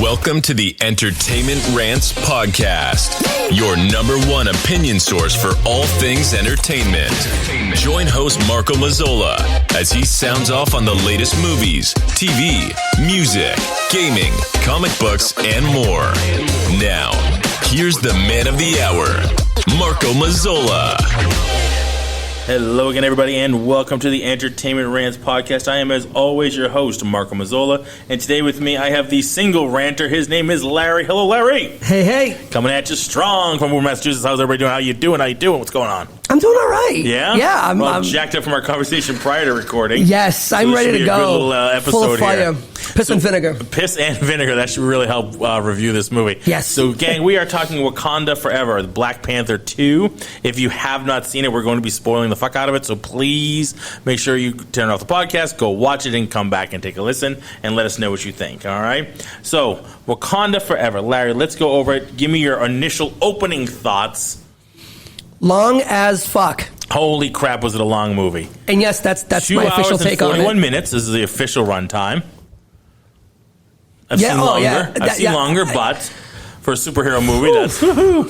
Welcome to the Entertainment Rants Podcast, your number one opinion source for all things entertainment. Join host Marco Mazzola as he sounds off on the latest movies, TV, music, gaming, comic books, and more. Now, here's the man of the hour, Marco Mazzola. Hello again, everybody, and welcome to the Entertainment Rants Podcast. I am, as always, your host, Marco Mazzola, and today with me, I have the single ranter. His name is Larry. Hello, Larry. Hey, hey. Coming at you strong from Massachusetts. How's everybody doing? How you doing? How you doing? What's going on? I'm doing all right. Yeah? Yeah. I'm jacked up from our conversation prior to recording. Yes, so I'm ready to go. Good little episode full of fire. Here. Piss and vinegar. Piss and vinegar. That should really help review this movie. Yes. So, gang, we are talking Wakanda Forever, the Black Panther 2. If you have not seen it, we're going to be spoiling the fuck out of it. So please make sure you turn off the podcast, go watch it, and come back and take a listen and let us know what you think. All right? So, Wakanda Forever. Larry, let's go over it. Give me your initial opening thoughts. Long as fuck. Holy crap, was it a long movie. And yes, that's my official take on it. 2 hours and 41 minutes. This is the official runtime. I've seen longer. I've seen longer, but for a superhero movie,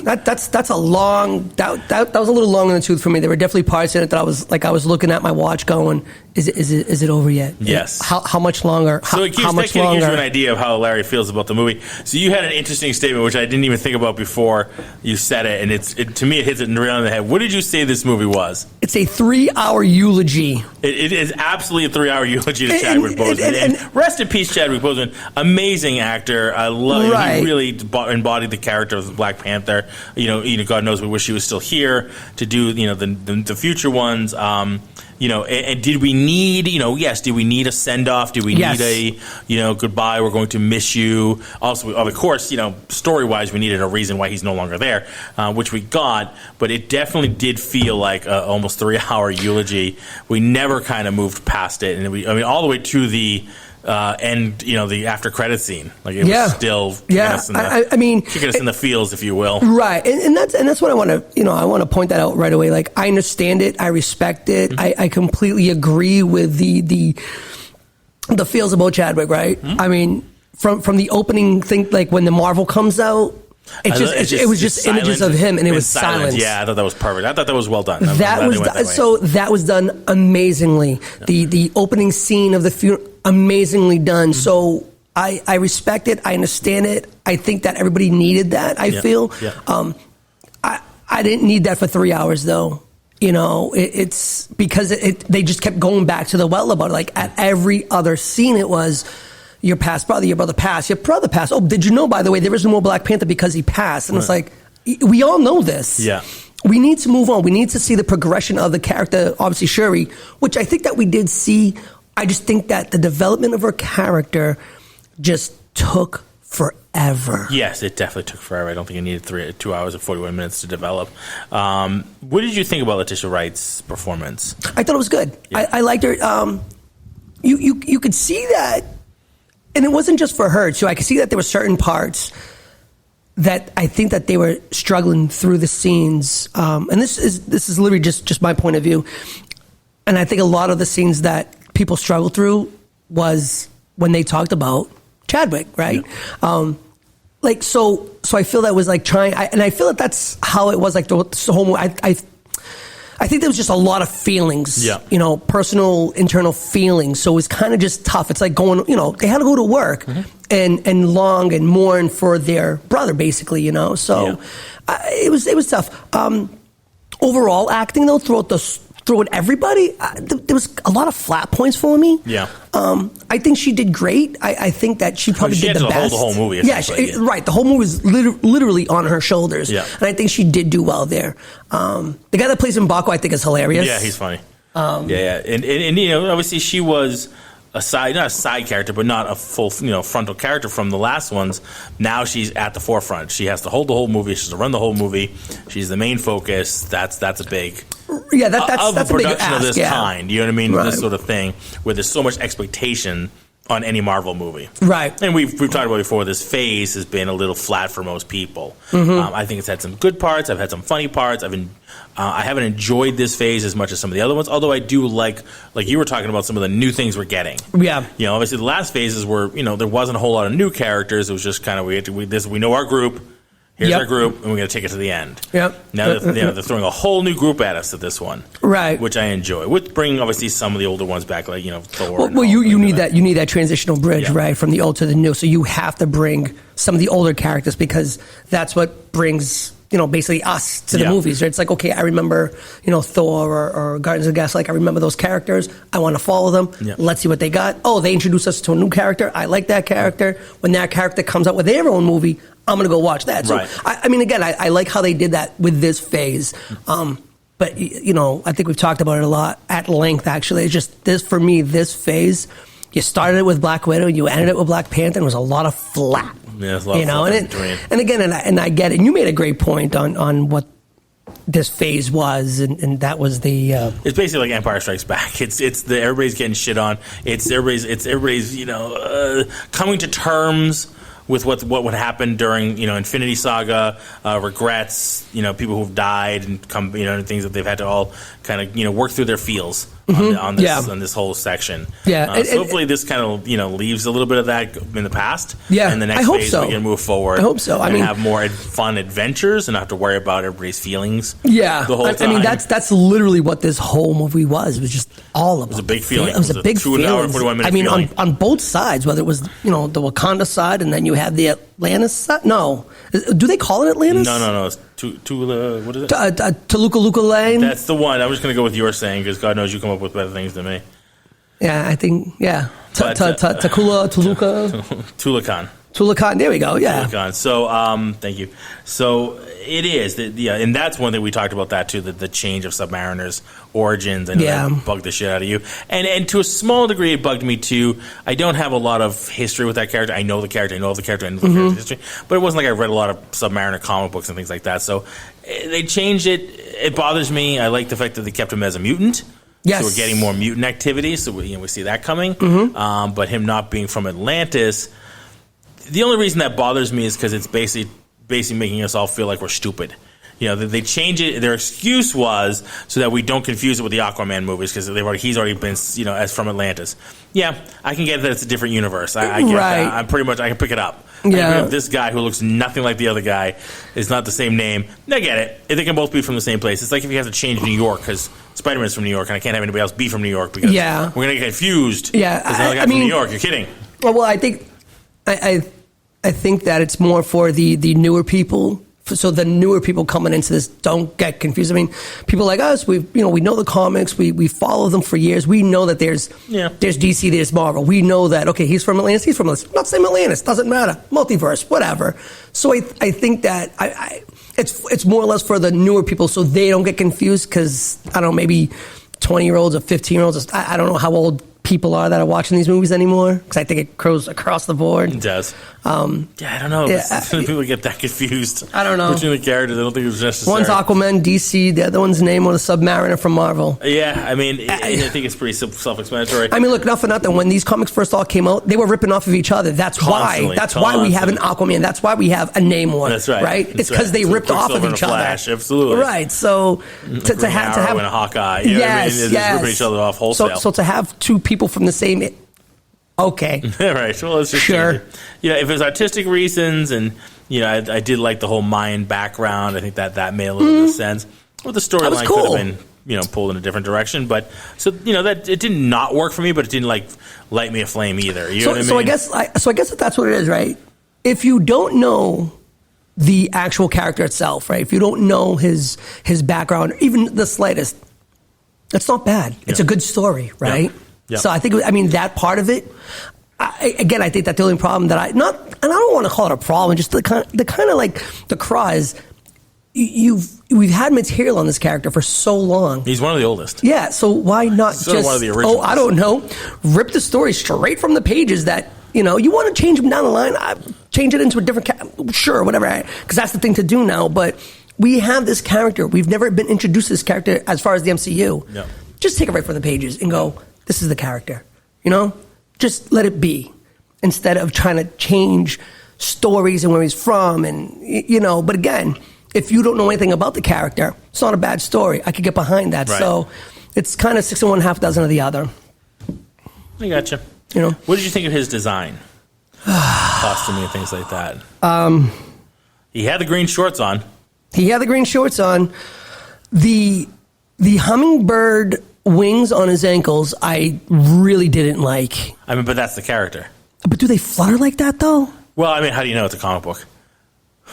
that's a long. That was a little long in the tooth for me. There were definitely parts in it that I was looking at my watch, going, "Is it over yet? Yes. How much longer? So it gives you an idea of how Larry feels about the movie. So you had an interesting statement, which I didn't even think about before you said it, and to me it hits it right on the head. What did you say this movie was? It's a 3-hour eulogy. It is absolutely a 3-hour eulogy to Chadwick Boseman. And rest in peace, Chadwick Boseman. Amazing actor. I love. Right. He really embodied the character of the Black Panther. You know, God knows we wish he was still here to do the future ones. And did we need, did we need a send-off? Did we need a, goodbye, we're going to miss you? Also, of course, story-wise, we needed a reason why he's no longer there, which we got, but it definitely did feel like a almost 3-hour eulogy. We never kind of moved past it, and all the way to the end, the after credit scene, like it was still kicking us in the feels, if you will. Right, and that's what I want to, I want to point that out right away. Like, I understand it, I respect it, mm-hmm. I completely agree with the feels about Chadwick. Right, mm-hmm. I mean, from the opening thing, like when the Marvel comes out. It was just images of him, and it was silence. Yeah, I thought that was perfect. I thought that was well done. That was done amazingly. Yeah. The opening scene of the funeral, amazingly done. Mm-hmm. So I respect it. I understand it. I think that everybody needed that. I feel. Yeah. I didn't need that for 3 hours though. It's because they just kept going back to the well about it. Like at every other scene, it was. Your past brother, your brother passed, your brother passed. Oh, did you know, by the way, there is no more Black Panther because he passed? And It's like, we all know this. Yeah. We need to move on. We need to see the progression of the character, obviously Shuri, which I think that we did see. I just think that the development of her character just took forever. Yes, it definitely took forever. I don't think it needed 2 hours and 41 minutes to develop. What did you think about Letitia Wright's performance? I thought it was good. Yeah. I liked her. You could see that. And it wasn't just for her, too. I could see that there were certain parts that I think that they were struggling through the scenes. And this is literally just my point of view. And I think a lot of the scenes that people struggled through was when they talked about Chadwick, right? Yeah. So I feel that was like trying, and I feel that that's how it was like the whole movie. I think there was just a lot of feelings, personal, internal feelings. So it was kind of just tough. It's like going, they had to go to work mm-hmm. and long and mourn for their brother, basically, So it was tough. Overall acting, though, throughout everybody, there was a lot of flat points for me. Yeah. I think she did great. I think that she probably did the best. Hold the whole movie. Right. The whole movie was literally on her shoulders. Yeah. And I think she did do well there. The guy that plays M'Baku, I think, is hilarious. Yeah, he's funny. And obviously she was not a side character, but not a full, frontal character from the last ones. Now she's at the forefront. She has to hold the whole movie. She has to run the whole movie. She's the main focus. That's a big. Yeah, that's a big production ask, of this kind. You know what I mean? Right. This sort of thing where there's so much expectation on any Marvel movie. Right. And we've talked about before, this phase has been a little flat for most people. I think it's had some good parts. I've had some funny parts. I haven't enjoyed this phase as much as some of the other ones, although I do like you were talking about some of the new things we're getting. Yeah. Obviously the last phases were, there wasn't a whole lot of new characters. It was just kind of, we know our group. Here's our group, and we're going to take it to the end. Yep. Now they're throwing a whole new group at us at this one, right? Which I enjoy. With bringing obviously some of the older ones back, like Thor. Well, you need that. You need that transitional bridge, right, from the old to the new. So you have to bring some of the older characters because that's what brings basically us to the movies. Right? It's like, okay, I remember Thor or Guardians of the Galaxy. Like, I remember those characters. I want to follow them. Yeah. Let's see what they got. Oh, they introduced us to a new character. I like that character. When that character comes out with their own movie, I'm going to go watch that. So, I mean, again, I like how they did that with this phase. But, I think we've talked about it a lot at length, actually. It's just this, for me, this phase, you started it with Black Widow, you ended it with Black Panther, and it was a lot of flat. Yeah, it's a lot of flat. And again, and I get it. And you made a great point on what this phase was, and that was the. It's basically like Empire Strikes Back. It's everybody's getting shit on. It's everybody's coming to terms with what would happen during Infinity Saga, regrets, people who've died and come and things that they've had to all kind of work through their feels on this whole section. Yeah, so hopefully this kind of leaves a little bit of that in the past. Yeah, and the next phase we can move forward. I hope so. I mean, have more fun adventures and not have to worry about everybody's feelings. Yeah, the whole time. I mean that's literally what this whole movie was. It was just all of it. It was a big feeling. It was a big feeling. 2 hour, 41 minute I mean, feeling. on both sides, whether it was the Wakanda side and then you had the Atlantis side. No, do they call it Atlantis? No. It's what is it? Toluca Lane. That's the one. I'm just going to go with your saying because God knows you come up with better things than me. Yeah, I think Tuluca. Tulakan, there we go. Yeah. Tulakan. So, thank you. So it is, and that's one thing we talked about that too. The change of Submariner's origins. I know that bugged the shit out of you, and to a small degree, it bugged me too. I don't have a lot of history with that character. I know the character. I know the character. I know the character's history, but it wasn't like I read a lot of Submariner comic books and things like that. So they changed it. It bothers me. I like the fact that they kept him as a mutant. Yes. So we're getting more mutant activity. So we see that coming. But him not being from Atlantis. The only reason that bothers me is because it's basically making us all feel like we're stupid. They change it. Their excuse was so that we don't confuse it with the Aquaman movies because he's already been, as from Atlantis. Yeah, I can get that it's a different universe. I get that. I can pick it up. Yeah. If this guy who looks nothing like the other guy is not the same name, I get it. If they can both be from the same place. It's like if you have to change New York because Spider-Man's from New York and I can't have anybody else be from New York because we're going to get confused. Yeah, because another guy from New York. You're kidding. Well, I think I think that it's more for the newer people. So the newer people coming into this don't get confused. I mean, people like us, we know the comics, we follow them for years. We know that there's DC, there's Marvel. We know that he's from Atlantis, he's from Atlantis. Not same Atlantis, doesn't matter. Multiverse, whatever. So I think that it's more or less for the newer people so they don't get confused because I don't know, maybe 20-year-olds or 15-year-olds. I don't know how old people are that are watching these movies anymore because I think it goes across the board. It does. I don't know. People get that confused. I don't know. Between the characters, I don't think it was necessary. One's Aquaman, DC. The other one's name was a Submariner from Marvel. Yeah, I mean, I think it's pretty self-explanatory. I mean, look, not for nothing. When these comics first all came out, they were ripping off of each other. That's why we have an Aquaman. That's why we have a Namor. That's right. Right? It's because they ripped off of each other. Flash, absolutely. Right. So to have and a Hawkeye. Yes. Ripping each other off wholesale. So to have two people from the same. Okay. Right. Well, it's just sure. If there's artistic reasons, and I did like the whole Mayan background. I think that made a little bit of sense. Well, the storyline could have been pulled in a different direction, but that it did not work for me, but it didn't light me aflame either. You know what I mean? So I guess that's what it is, right? If you don't know the actual character itself, right? If you don't know his background, even the slightest, it's not bad. It's a good story, right? Yeah. Yep. So I think, that part of it, I think that the only problem that and I don't want to call it a problem, just the kind of like the cries, we've had material on this character for so long. He's one of the oldest. Yeah, so why not just, one of the originals. I don't know, rip the story straight from the pages that, you want to change him down the line, change it into a different, sure, whatever, because that's the thing to do now, but we have this character. We've never been introduced to this character as far as the MCU. Yep. Just take it right from the pages and go, this is the character, just let it be instead of trying to change stories and where he's from. And, but again, if you don't know anything about the character, it's not a bad story. I could get behind that. Right. So it's kind of 6 and 1/2 dozen of the other. I gotcha. What did you think of his design? Costuming and things like that. He had the green shorts on. The hummingbird wings on his ankles, I really didn't like. I mean, but that's the character. But do they flutter like that, though? Well, I mean, how do you know it's a comic book?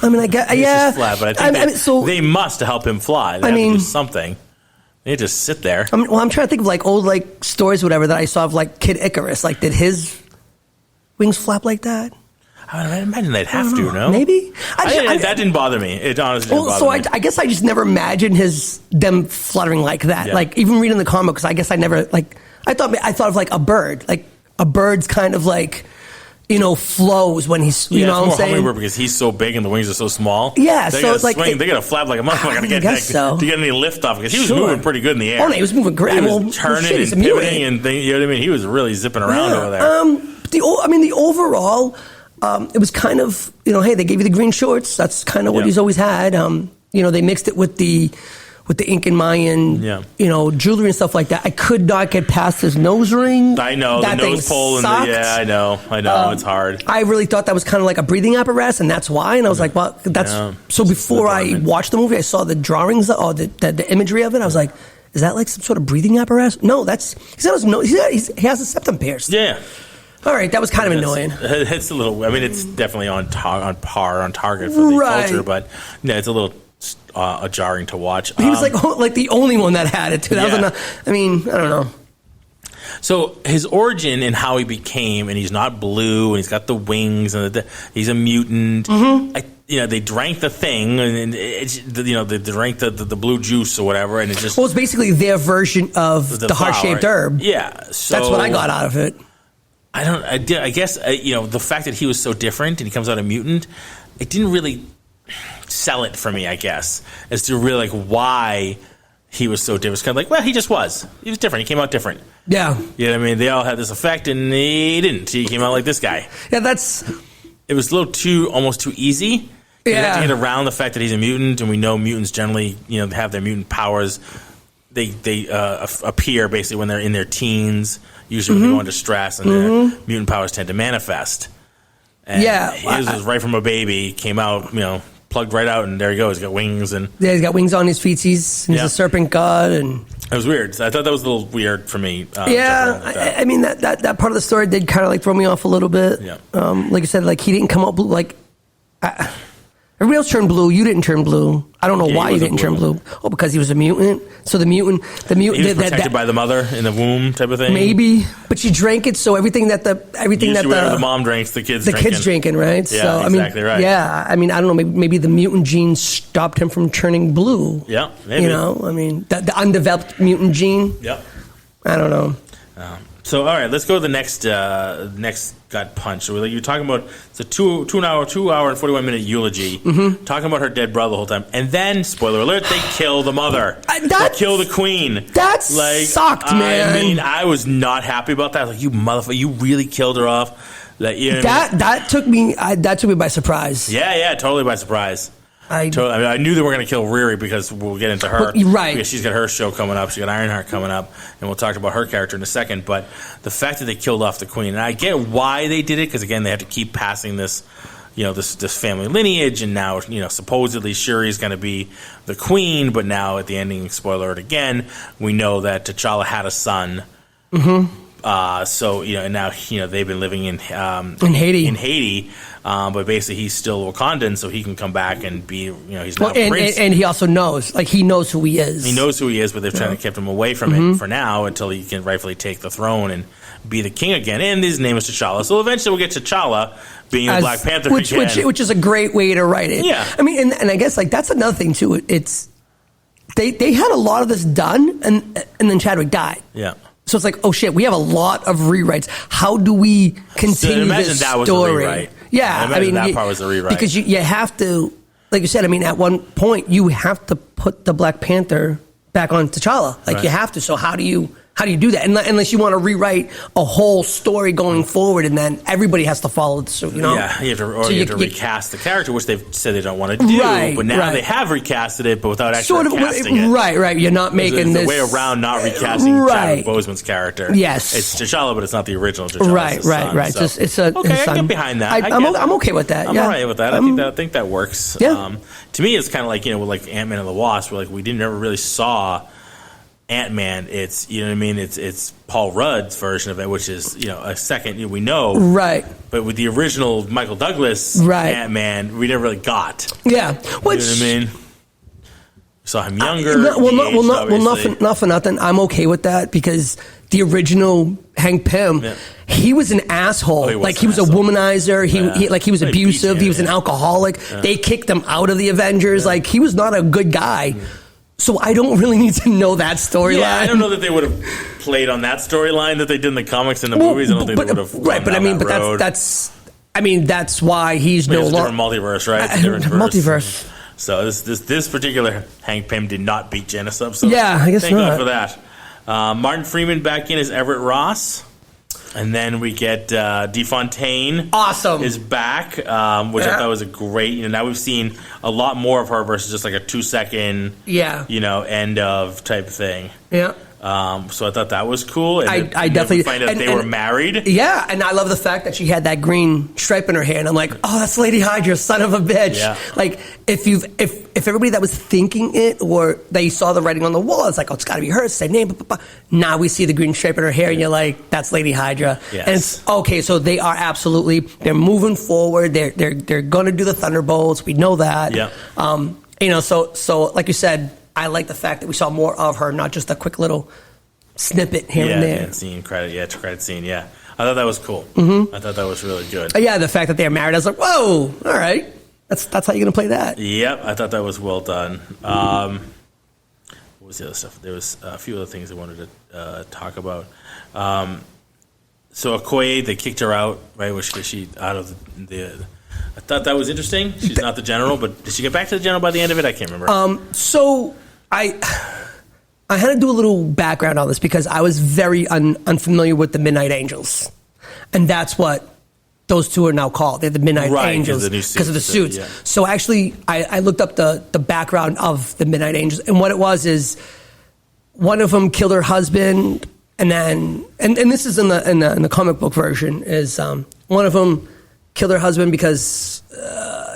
I mean, I guess, yeah. It's flat, but I think they must help him fly. They have to do something. They just sit there. I'm trying to think of like old like stories, or whatever, that I saw of like Kid Icarus. Like, did his wings flap like that? I imagine they'd have to, no? Maybe. That didn't bother me. It honestly didn't bother me. I guess I just never imagined them fluttering like that. Yeah. Like, even reading the comics, I guess I never, like, I thought of like a bird. Like, a bird's kind of like, flows when he's, you know what I'm saying? Hummingbird because he's so big and the wings are so small. Yeah, so it's like they got to flap like a motherfucker to get any lift off because he was moving pretty good in the air. Oh, no, he was moving great. He was turning and pivoting and you know what I mean? He was really zipping around over there. The overall, it was kind of, hey, they gave you the green shorts. That's kind of what he's always had. They mixed it with the Incan Mayan, jewelry and stuff like that. I could not get past his nose ring. I know, the nose pole. I know. It's hard. I really thought that was kind of like a breathing apparatus, and that's why. And I was like, well, that's... Yeah. So before I watched the movie, I saw the drawings, or the imagery of it. I was like, is that like some sort of breathing apparatus? No, that's... He has a septum pierced. Yeah. All right, that was kind of annoying. It's a little... I mean, it's definitely on target for the culture, but it's a little... jarring to watch. He was like the only one that had it too. That was I don't know. So his origin and how he became, and he's not blue, and he's got the wings, and he's a mutant. Mm-hmm. They drank the thing, and they drank the blue juice or whatever, and it just it's basically their version of the heart-shaped herb. Yeah, so that's what I got out of it. I guess the fact that he was so different and he comes out a mutant, it didn't really sell it for me, I guess, as to really why he was so different. It's kind of like, well, he just was. He was different. He came out different. Yeah. You know what I mean? They all had this effect, and he didn't. He came out like this guy. Yeah, it was a little almost too easy. You have to get around the fact that he's a mutant, and we know mutants generally, have their mutant powers. They appear basically when they're in their teens, usually when they go into stress, and their mutant powers tend to manifest. And his was right from a baby, came out, plugged right out, and there he goes. He's got wings. He's got wings on his feet. He's a serpent god. And it was weird. I thought that was a little weird for me. I mean, that part of the story did kind of throw me off a little bit. Yeah. Like I said, he didn't come out blue. Everybody else turned blue. You didn't turn blue. I don't know why you didn't turn blue. Oh, because he was a mutant. So the mutant. He was protected by the mother in the womb, type of thing. Maybe, but she drank it. So everything that the mom drinks, the kids drinking, right? Yeah, so exactly right. Yeah, I mean, I don't know. Maybe the mutant gene stopped him from turning blue. Yeah, maybe. The undeveloped mutant gene. Yep. I don't know. So, all right, let's go to the next gut punch. So, you're talking about it's a 2 hour and 41 minute eulogy, talking about her dead brother the whole time, and then spoiler alert, they kill the mother. They kill the queen. That sucked, man. I mean, I was not happy about that. You motherfucker, you really killed her off. That took me by surprise. Yeah, totally by surprise. I knew they were going to kill Riri because we'll get into her. Right. Because she's got her show coming up. She's got Ironheart coming up. And we'll talk about her character in a second. But the fact that they killed off the queen, and I get why they did it, because, again, they have to keep passing this, this family lineage. And now, supposedly Shuri's going to be the queen. But now at the ending, spoiler alert again, we know that T'Challa had a son. Mm-hmm. So and now they've been living in Haiti, but basically he's still Wakandan, so he can come back and be he's not prince. And he also knows he knows who he is. He knows who he is, but they've kind of kept him away from it for now until he can rightfully take the throne and be the king again. And his name is T'Challa, so eventually we'll get T'Challa being the Black Panther again, which is a great way to write it. Yeah, I mean, and I guess that's another thing too. It's they had a lot of this done, and then Chadwick died. Yeah. So it's like, oh shit, we have a lot of rewrites. How do we continue this that was story? A rewrite. Yeah, I mean that part was a rewrite because you have to, like you said. I mean, at one point you have to put the Black Panther back on T'Challa. You have to. So how do you How do you do that? Unless you want to rewrite a whole story going forward, and then everybody has to follow the suit, Yeah, you have to recast the character, which they've said they don't want to do. Right, but now they have recasted it, but without actually recasting it. Right. You're not making There's this... a way around not recasting Chadwick Boseman's character. Yes. It's T'Challa, but it's not the original T'Challa. Right. So, okay, I get behind that. I'm okay with that. I'm all right with that. I think that works. Yeah. To me, it's kind of like, with like Ant-Man and the Wasp, where like we never really saw Ant-Man. It's, it's Paul Rudd's version of it, which is, a second, we know. Right. But with the original Michael Douglas Ant-Man, we never really got. Yeah. Which, you know what I mean? We saw him younger. Not for nothing. I'm okay with that because the original Hank Pym, he was an asshole. He was a womanizer. He was abusive. He was an alcoholic. Yeah. They kicked him out of the Avengers. Yeah. He was not a good guy. So I don't really need to know that storyline. Yeah, I don't know that they would have played on that storyline that they did in the comics and the movies. I don't think they would have. Right, but that's why he's no longer different multiverse, right? It's a different multiverse. So this particular Hank Pym did not beat Janice up. So yeah, I guess thank not. God for that. Martin Freeman back in as Everett Ross. And then we get DeFontaine. Awesome. Is back, which I thought was a great. Now we've seen a lot more of her versus just like a 2-second, end of type thing. Yeah. So I thought that was cool. And I definitely find out they were married. Yeah, and I love the fact that she had that green stripe in her hand. I'm like, oh, that's Lady Hydra, son of a bitch. Yeah. Like if everybody that was thinking it or they saw the writing on the wall, it's like, oh, it's got to be her, same name. Blah, blah, blah. Now we see the green stripe in her hair, and you're like, that's Lady Hydra. Yes. And it's okay. So they are absolutely they're moving forward. They're going to do the Thunderbolts. We know that. Yeah. So like you said. I like the fact that we saw more of her, not just a quick little snippet here and there. Credit scene, I thought that was cool. Mm-hmm. I thought that was really good. Yeah, the fact that they're married, I was like, whoa, all right. That's how you're going to play that. Yep, I thought that was well done. What was the other stuff? There was a few other things I wanted to talk about. So Okoye, they kicked her out, right? Was she out of the I thought that was interesting. She's not the general, but did she get back to the general by the end of it? I can't remember. So I had to do a little background on this because I was very unfamiliar with the Midnight Angels, and that's what those two are now called. They're the Midnight Angels because of the suits. Yeah. So actually, I looked up the background of the Midnight Angels, and what it was is one of them killed her husband, and then and this is in the comic book version is one of them killed her husband because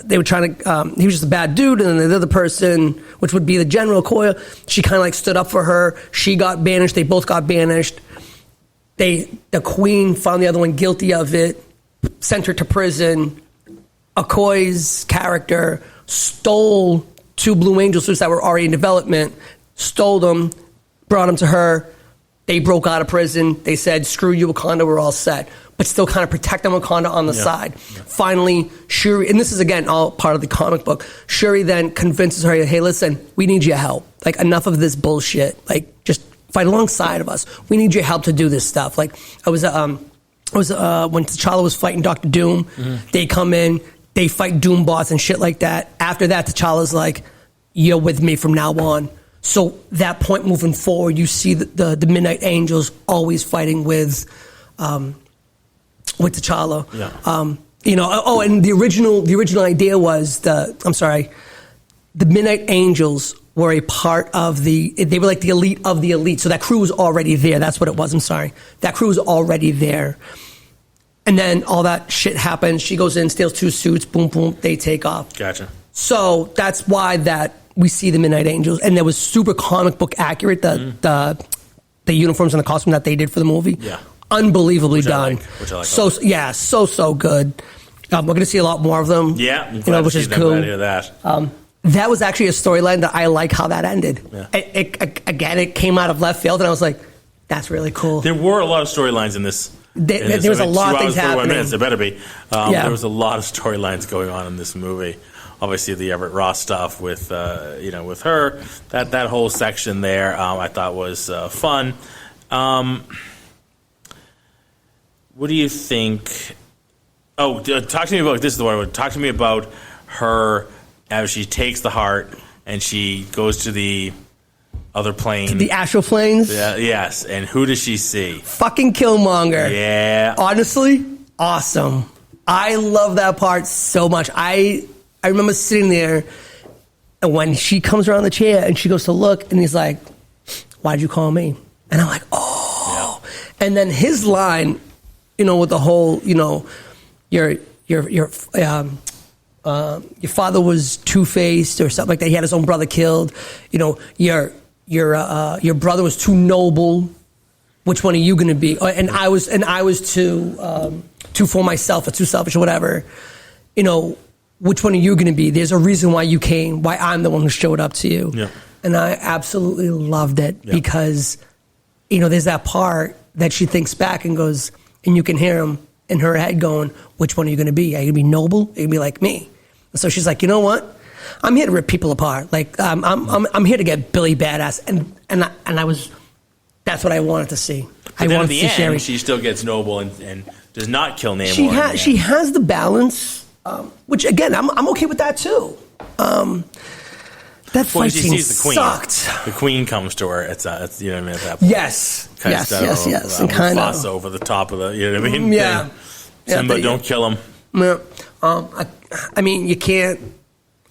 they were trying to. He was just a bad dude, and then the other person, which would be the General Okoye, she kind of like stood up for her. She got banished. They both got banished. The Queen found the other one guilty of it, sent her to prison. Okoye's character stole 2 Blue Angel suits that were already in development, stole them, brought them to her. They broke out of prison. They said, screw you, Wakanda, we're all set. But still kind of protecting Wakanda on the side. Yeah. Finally, Shuri, and this is, again, all part of the comic book, Shuri then convinces her, hey, listen, we need your help. Like, enough of this bullshit. Like, just fight alongside of us. We need your help to do this stuff. Like, when T'Challa was fighting Dr. Doom, they come in, they fight Doom boss and shit like that. After that, T'Challa's like, you're with me from now on. So that point moving forward, you see the Midnight Angels always fighting with T'Challa. Yeah. And the original idea was the Midnight Angels were a part of they were like the elite of the elite. So that crew was already there. That's what it was. I'm sorry. That crew was already there. And then all that shit happens. She goes in, steals 2 suits, boom, boom, they take off. Gotcha. So that's why we see the Midnight Angels, and that was super comic book accurate. The uniforms and the costume that they did for the movie, unbelievably done. Which I like. So good. We're going to see a lot more of them. Yeah, which is cool. Glad to hear that. That was actually a storyline that I like how that ended. Yeah. It came out of left field, and I was like, that's really cool. There were a lot of storylines in this. There was a lot of things happening. Minutes, there better be. There was a lot of storylines going on in this movie. Obviously, the Everett Ross stuff with with her, that whole section there, I thought was fun. What do you think? Oh, talk to me about this. Is the one. Talk to me about her as she takes the heart and she goes to the other plane. The astral planes? Yeah, yes. And who does she see? Fucking Killmonger. Yeah. Honestly, awesome. I love that part so much. I remember sitting there, and when she comes around the chair and she goes to look, and he's like, "Why'd you call me?" And I'm like, "Oh." Yeah. And then his line, with the whole, your father was two-faced or something like that. He had his own brother killed. Your brother was too noble. Which one are you going to be? And I was too for myself or too selfish or whatever. Which one are you going to be? There's a reason why you came, why I'm the one who showed up to you. Yeah. And I absolutely loved it because, there's that part that she thinks back and goes, and you can hear him in her head going, which one are you going to be? Are you going to be noble? Are you going to be like me? And so she's like, you know what? I'm here to rip people apart. Like, I'm here to get Billy badass. And I was, that's what I wanted to see. But then at the end, she still gets noble and does not kill Namor. She has the balance. Which again, I'm okay with that too. That fight scene sucked. The queen comes to her. It's at that point. Yes. And kind of over the top of the. You know what I mean? Yeah. Simba, don't kill him. Yeah. I mean, you can't.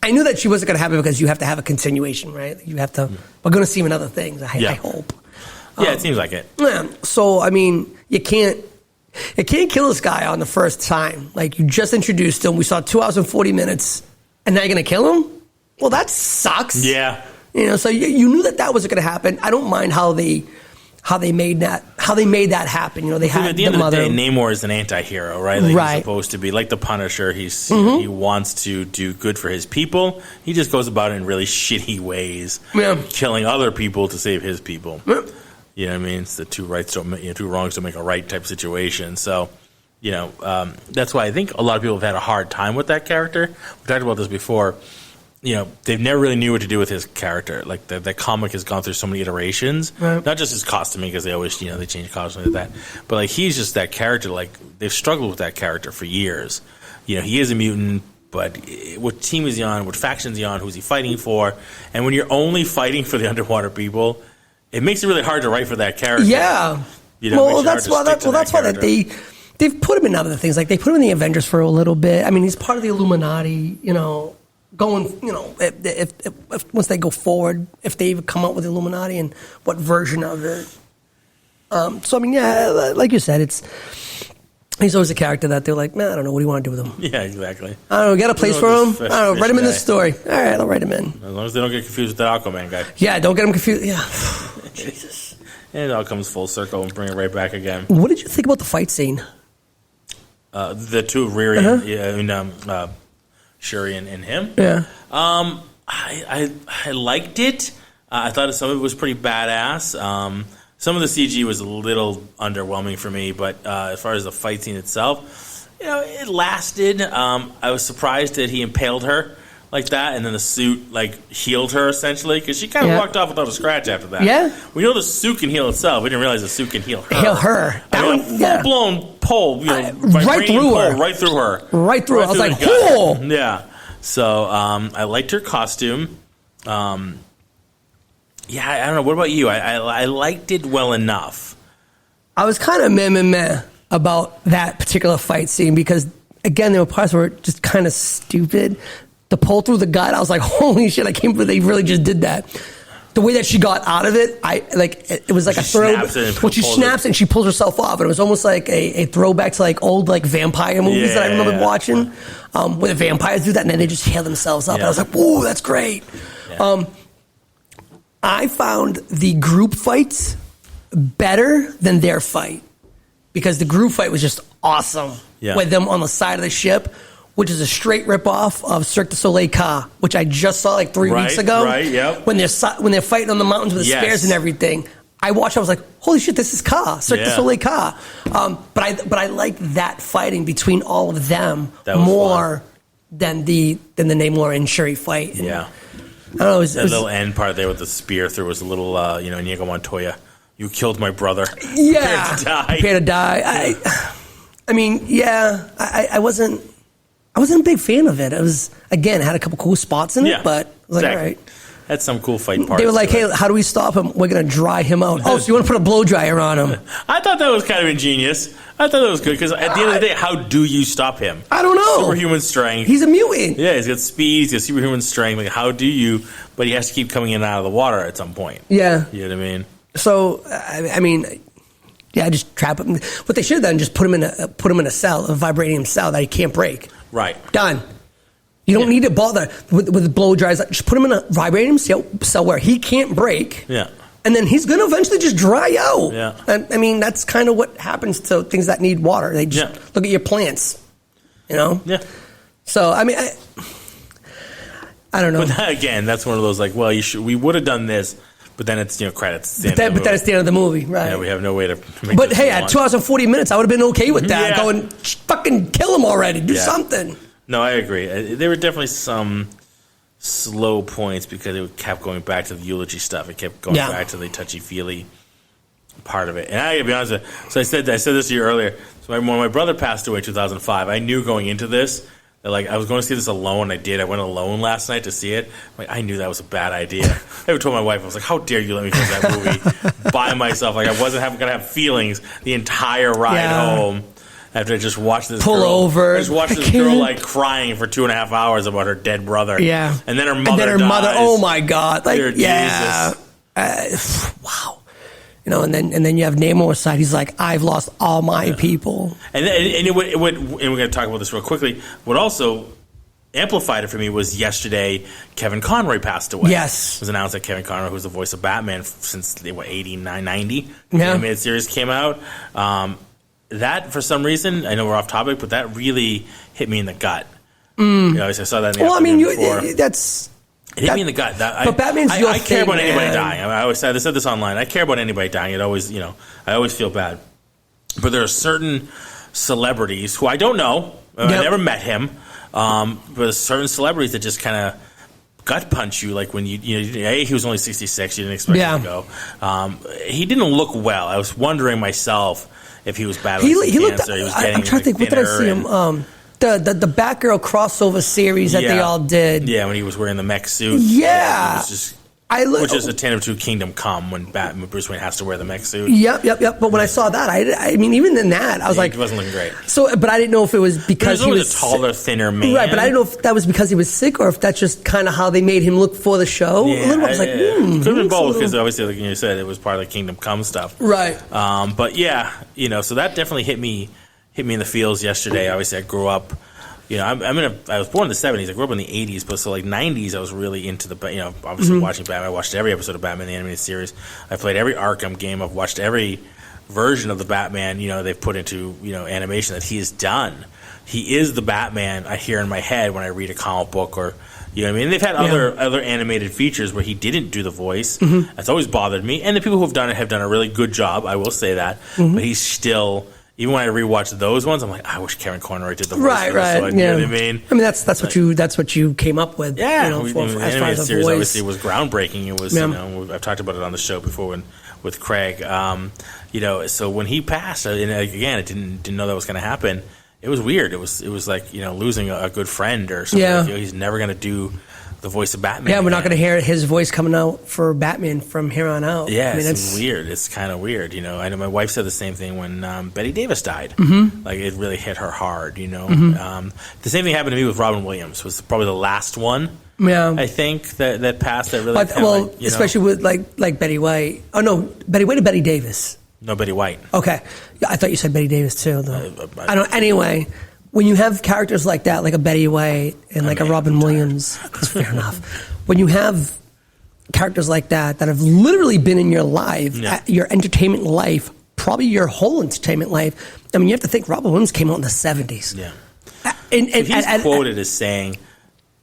I knew that she wasn't going to happen because you have to have a continuation, right? You have to. We're going to see him in other things. I hope. Yeah, it seems like it. Yeah. So I mean, you can't kill this guy on the first time. Like, you just introduced him. We saw 2 hours and 40 minutes, and now you're going to kill him? Well, that sucks. Yeah. So you knew that was going to happen. I don't mind how they made that happen. They had at the end of the day, Namor is an anti-hero, right? He's supposed to be like the Punisher. He wants to do good for his people. He just goes about it in really shitty ways, killing other people to save his people. Yeah. You know what I mean? It's the two wrongs don't make a right type situation. So, that's why I think a lot of people have had a hard time with that character. We talked about this before. They've never really knew what to do with his character. Like, the comic has gone through so many iterations. Right. Not just his costuming, because they always, they change costumes like that. But, like, he's just that character. Like, they've struggled with that character for years. He is a mutant, but what team is he on? What faction is he on? Who's he fighting for? And when you're only fighting for the underwater people, it makes it really hard to write for that character. Yeah. That's why they've put him in other things. Like, they put him in the Avengers for a little bit. I mean, he's part of the Illuminati, going, if once they go forward, if they even come up with the Illuminati and what version of it. So, I mean, yeah, like you said, he's always a character that they're like, man, I don't know, what do you want to do with him? Yeah, exactly. I don't know, got a place for him? I don't know, write him in this story. All right, I'll write him in. As long as they don't get confused with that Aquaman guy. Yeah, don't get him confused. Yeah. Jesus. And it all comes full circle and bring it right back again. What did you think about the fight scene? The two Riri and Shuri and him. Yeah. I liked it. I thought some of it was pretty badass. Some of the CG was a little underwhelming for me, but as far as the fight scene itself, it lasted. I was surprised that he impaled her like that, and then the suit healed her essentially, because she kind of walked off without a scratch after that. Yeah. We know the suit can heal itself. We didn't realize the suit can heal her. Heal her. Full blown pole, right through her. Right through her. Right through her. I was like, whoa. Yeah. So I liked her costume. I don't know. What about you? I liked it well enough. I was kind of meh about that particular fight scene because, again, there were parts where it just kind of stupid. The pull through the gut, I was like, holy shit, I can't believe they really just did that. The way that she got out of it, it was like a throw. When she snaps and she pulls herself off, and it was almost like a throwback to old vampire movies that I remember watching, where the vampires do that and then they just heal themselves up. Yeah. And I was like, whoa, that's great. Yeah. I found the group fights better than their fight because the group fight was just awesome with them on the side of the ship, which is a straight ripoff of Cirque du Soleil Ka, which I just saw 3 weeks ago. Right, yep. When they're fighting on the mountains with the spears and everything. I watched, I was like, holy shit, this is Ka, Cirque du Soleil Ka. But I liked that fighting between all of them more than the Namor and Shuri fight. And, I don't know. That little end part there with the spear through was a little, Inigo Montoya. You killed my brother. Yeah. Prepare to die. I mean, I wasn't a big fan of it. It was, again, it had a couple cool spots in it, but I was like, all right. Had some cool fight parts. They were like, hey, how do we stop him? We're going to dry him out. Oh, so you want to put a blow dryer on him? I thought that was kind of ingenious. I thought that was good because at the end of the day, how do you stop him? I don't know. Superhuman strength. He's a mutant. Yeah, he's got speed. He's got superhuman strength. Like, how do you? But he has to keep coming in and out of the water at some point. Yeah. You know what I mean? So, I mean, yeah, just trap him. What they should have done, just put him in a cell, a vibranium cell that he can't break. Right. Done. You don't need to bother with blow dryers. Just put him in a vibranium cell where he can't break. Yeah. And then he's going to eventually just dry out. Yeah. And, I mean, that's kind of what happens to things that need water. They just look at your plants, you know? Yeah. So, I mean, I don't know. But that, again, that's one of those like, well, we would have done this, but then it's, credits. But then it's the end of the movie, right? Yeah, we have no way to make But this hey, go at on. 2 hours and 40 minutes, I would have been okay with that. Yeah. Going, fucking kill him already. Do something. No, I agree. There were definitely some slow points because it kept going back to the eulogy stuff. It kept going back to the touchy-feely part of it. And I gotta be honest with you, so I said this to you earlier. So when my brother passed away in 2005, I knew going into this that like I was going to see this alone. I did. I went alone last night to see it. Like, I knew that was a bad idea. I even told my wife, I was like, "How dare you let me go to that movie by myself? Like I wasn't going to have feelings the entire ride home." After I just watched this girl like crying for 2.5 hours about her dead brother. Yeah. And then her mother dies. Oh my God. Like, Jesus. Wow. And then you have Namor's side. He's like, I've lost all my people. And we're going to talk about this real quickly. What also amplified it for me was yesterday Kevin Conroy passed away. Yes. It was announced that Kevin Conroy, who's the voice of Batman since 89, 90, the animated series came out. That, for some reason, I know we're off topic, but that really hit me in the gut. I saw that in the afternoon before. It hit me in the gut. But Batman's your I care thing, about anybody man. dying. I said this online. I care about anybody dying. It always, I always feel bad. But there are certain celebrities who I don't know. I never met him. But there's certain celebrities that just kind of gut punch you, like when he was only 66. You didn't expect him to go. He didn't look well. I was wondering myself if he was battling cancer. He was getting, I'm trying to think. What did I see him? The Batgirl crossover series that they all did. Yeah, when he was wearing the mech suit. Yeah. It was just, which is a tandem to Kingdom Come when Bruce Wayne has to wear the mech suit. Yep. But when I saw that, I mean, even in that, I was like, he wasn't looking great. So, but I didn't know if it was because he was a taller, thinner man, right? But I didn't know if that was because he was sick or if that's just kind of how they made him look for the show. Yeah, a little bit, I was like, could have been both because obviously, like you said, it was part of the Kingdom Come stuff, right? But yeah, so that definitely hit me in the feels yesterday. Obviously, I grew up. I was born in the 70s. I grew up in the 80s, but so like 90s, I was really into the, obviously watching Batman. I watched every episode of Batman, the animated series. I played every Arkham game. I've watched every version of the Batman, they've put into, animation that he has done. He is the Batman I hear in my head when I read a comic book or, They've had other animated features where he didn't do the voice. Mm-hmm. That's always bothered me. And the people who have done it have done a really good job. I will say that. Mm-hmm. But he's still... Even when I rewatch those ones, I'm like, I wish Kevin Conroy did the voice. Right. So you know what I mean? I mean, that's what you came up with. Yeah, as far the as the series voice. obviously was groundbreaking. It was, I've talked about it on the show before with Craig. So when he passed, and again, I didn't know that was going to happen. It was weird. It was like losing a good friend or something. Yeah. He's never going to do the voice of Batman. Yeah, we're not going to hear his voice coming out for Batman from here on out. Yeah, it's weird. It's kind of weird. I know my wife said the same thing when Betty Davis died. Mm-hmm. Like, it really hit her hard, Mm-hmm. The same thing happened to me with Robin Williams. Was probably the last one, I think, that passed that really especially with like Betty White. Oh, no, Betty White or Betty Davis? No, Betty White. Okay. Yeah, I thought you said Betty Davis, too. I don't. Anyway... When you have characters like that, like a Betty White and like a Robin Williams, that's fair enough. When you have characters like that have literally been in your life, your entertainment life, probably your whole entertainment life. I mean, you have to think Robin Williams came out in the 70s. Yeah. He's quoted as saying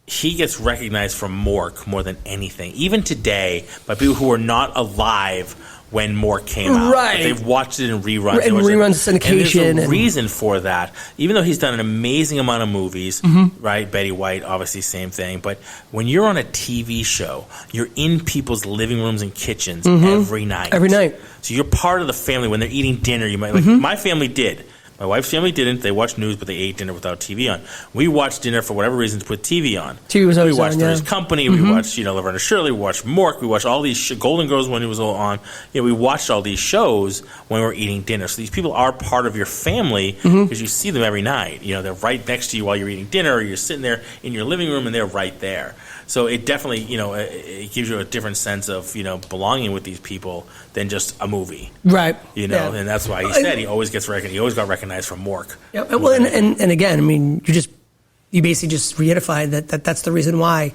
he gets recognized from Mork more than anything, even today, by people who are not alive when Mork came out. Right. But they've watched it in reruns. And reruns, syndication. And there's a reason for that. Even though he's done an amazing amount of movies, right? Betty White, obviously same thing. But when you're on a TV show, you're in people's living rooms and kitchens every night. Every night. So you're part of the family. When they're eating dinner, you might, my family did. My wife's family didn't. They watched news, but they ate dinner without TV on. We watched dinner for whatever reason to put TV on. TV was always we watched on, Three's Company. We watched, Laverne and Shirley. We watched Mork. We watched all these Golden Girls when it was all on. We watched all these shows when we were eating dinner. So these people are part of your family because you see them every night. They're right next to you while you're eating dinner, or you're sitting there in your living room and they're right there. So it definitely, it gives you a different sense of, belonging with these people than just a movie. Right. And that's why he said he always got recognized from Mork. Yeah. Well, and again, I mean, you basically just reiterated that's the reason why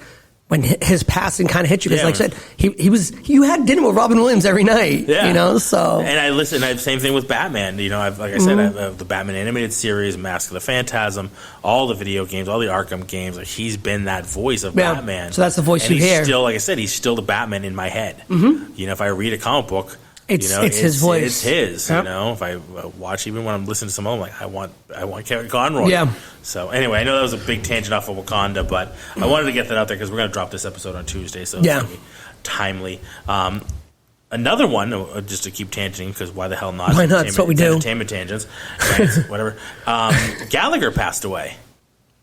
when his passing kind of hit you, because like I said, you had dinner with Robin Williams every night, so. And I listen, I have the same thing with Batman, I have the Batman animated series, Mask of the Phantasm, all the video games, all the Arkham games, like he's been that voice of Batman. So that's the voice you hear. Still, like I said, he's still the Batman in my head. If I read a comic book, it's his voice. It's his. If I watch, even when I'm listening to some other, I'm like, I want Kevin Conroy. Yeah. So anyway, I know that was a big tangent off of Wakanda, but I wanted to get that out there because we're going to drop this episode on Tuesday, so it's going to be timely. Another one, just to keep tangenting, because why the hell not? Why not? That's what we do. Entertainment tangents, whatever. Gallagher passed away.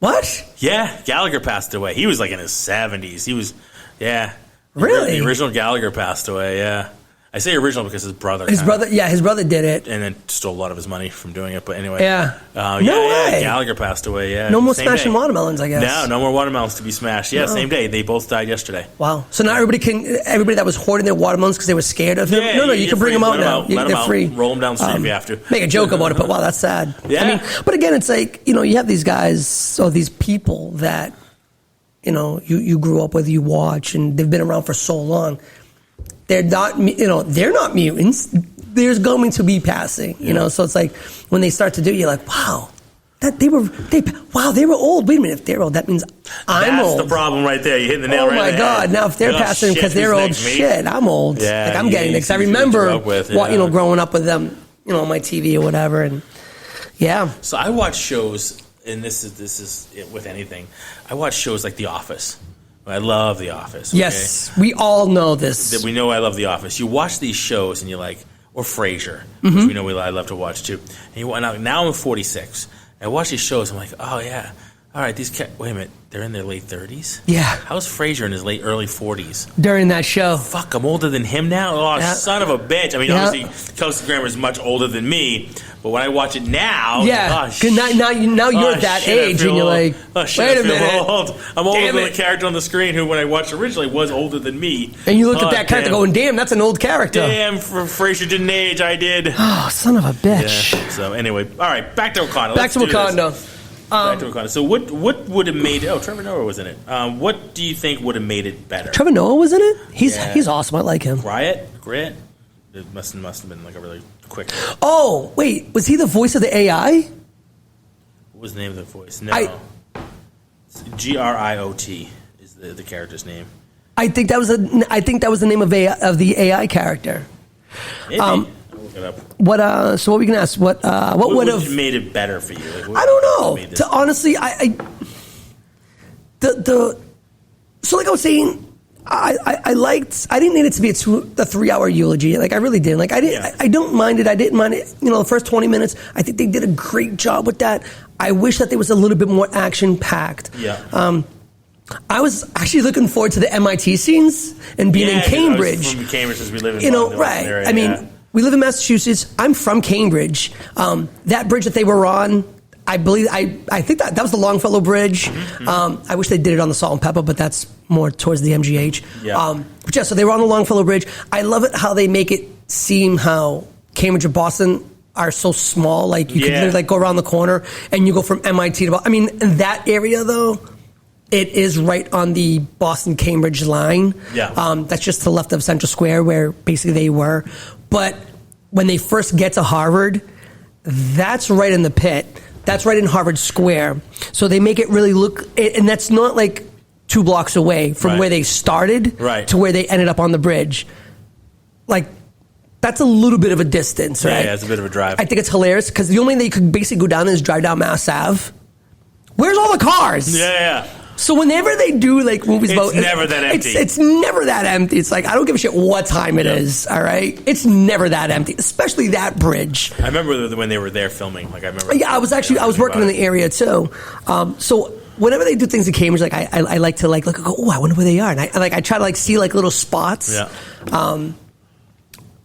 What? Yeah, Gallagher passed away. He was like in his 70s. He was, Really? The original Gallagher passed away. Yeah. I say original because his brother his brother did it. And then stole a lot of his money from doing it. But anyway. Yeah. No way. Gallagher passed away, No more smashing watermelons, I guess. No more watermelons to be smashed. Yeah, same day. They both died yesterday. Wow. So now everybody that was hoarding their watermelons because they were scared of him? Yeah, you can bring them out now. They're free. Roll them down the street if you have to. Make a joke about it, but wow, that's sad. Yeah. I mean, but again, it's like, you have these guys or these people that, you grew up with, you watch, and they've been around for so long. They're not mutants. There's going to be passing, So it's like when they start to do, you're like, wow, they were old. Wait a minute, if they're old, that means I'm old. That's the problem right there. You hit the nail right on the head. Oh my God! Now if they're passing because they're old, I'm old. Yeah, like I'm getting it because I remember, growing up with them, on my TV or whatever, and So I watch shows, and this is with anything. I watch shows like The Office. I love The Office. Okay? Yes, we all know this. We know I love The Office. You watch these shows and you're like, or Frasier, which we know I love to watch too. And now I'm 46. I watch these shows. I'm like, oh yeah, all right. Wait a minute, they're in their late 30s. Yeah. How's Frasier in his early 40s? During that show. Fuck, I'm older than him now. Oh, son of a bitch. I mean, obviously, Kelsey Grammer is much older than me. But when I watch it now, now you're at that age, and you're like, wait a minute, old. I'm older than the character on the screen who, when I watched originally, was older than me. And you look at that character going, damn, that's an old character. Damn, Frasier didn't age, I did. Oh, son of a bitch. Yeah. So anyway, all right, back to Wakanda. Back to Wakanda. So what would have made it? Oh, Trevor Noah was in it. What do you think would have made it better? Trevor Noah was in it? He's awesome. I like him. Grit? It must have been like a really quick. Oh, wait. Was he the voice of the AI? What was the name of the voice? No. Griot is the character's name. I think that was the name of the AI character. Maybe. I'll look it up. So what we can ask? What would have made it better for you? I don't know. Honestly, so like I was saying, I didn't need it to be a 3-hour eulogy. Like I really didn't. Like I don't mind it. I didn't mind it. The first 20 minutes, I think they did a great job with that. I wish that there was a little bit more action packed. Yeah. I was actually looking forward to the MIT scenes and being in Cambridge. I was from Cambridge, as we live in right. Area, I mean, we live in Massachusetts. I'm from Cambridge. That bridge that they were on, I believe, I think that was the Longfellow Bridge. Mm-hmm. I wish they did it on the Salt and Pepper, but that's more towards the MGH. Yeah. But so they were on the Longfellow Bridge. I love it how they make it seem how Cambridge and Boston are so small. Like you could literally go around the corner and you go from MIT to. I mean, in that area though, it is right on the Boston-Cambridge line. Yeah. That's just to the left of Central Square, where basically they were. But when they first get to Harvard, that's right in the pit. That's right in Harvard Square. So they make it really look, and that's not like 2 blocks away from where they started to where they ended up on the bridge. Like, that's a little bit of a distance, right? Yeah, it's a bit of a drive. I think it's hilarious because the only way you could basically go down is drive down Mass Ave. Where's all the cars? Yeah. So whenever they do like movies about, it's never that empty. It's never that empty. It's like I don't give a shit what time it is. All right, it's never that empty, especially that bridge. I remember when they were there filming. Like I remember. Yeah, I was working in the area too. So whenever they do things in Cambridge, like I like to like look and go, oh, I wonder where they are, and I try to like see like little spots. Yeah.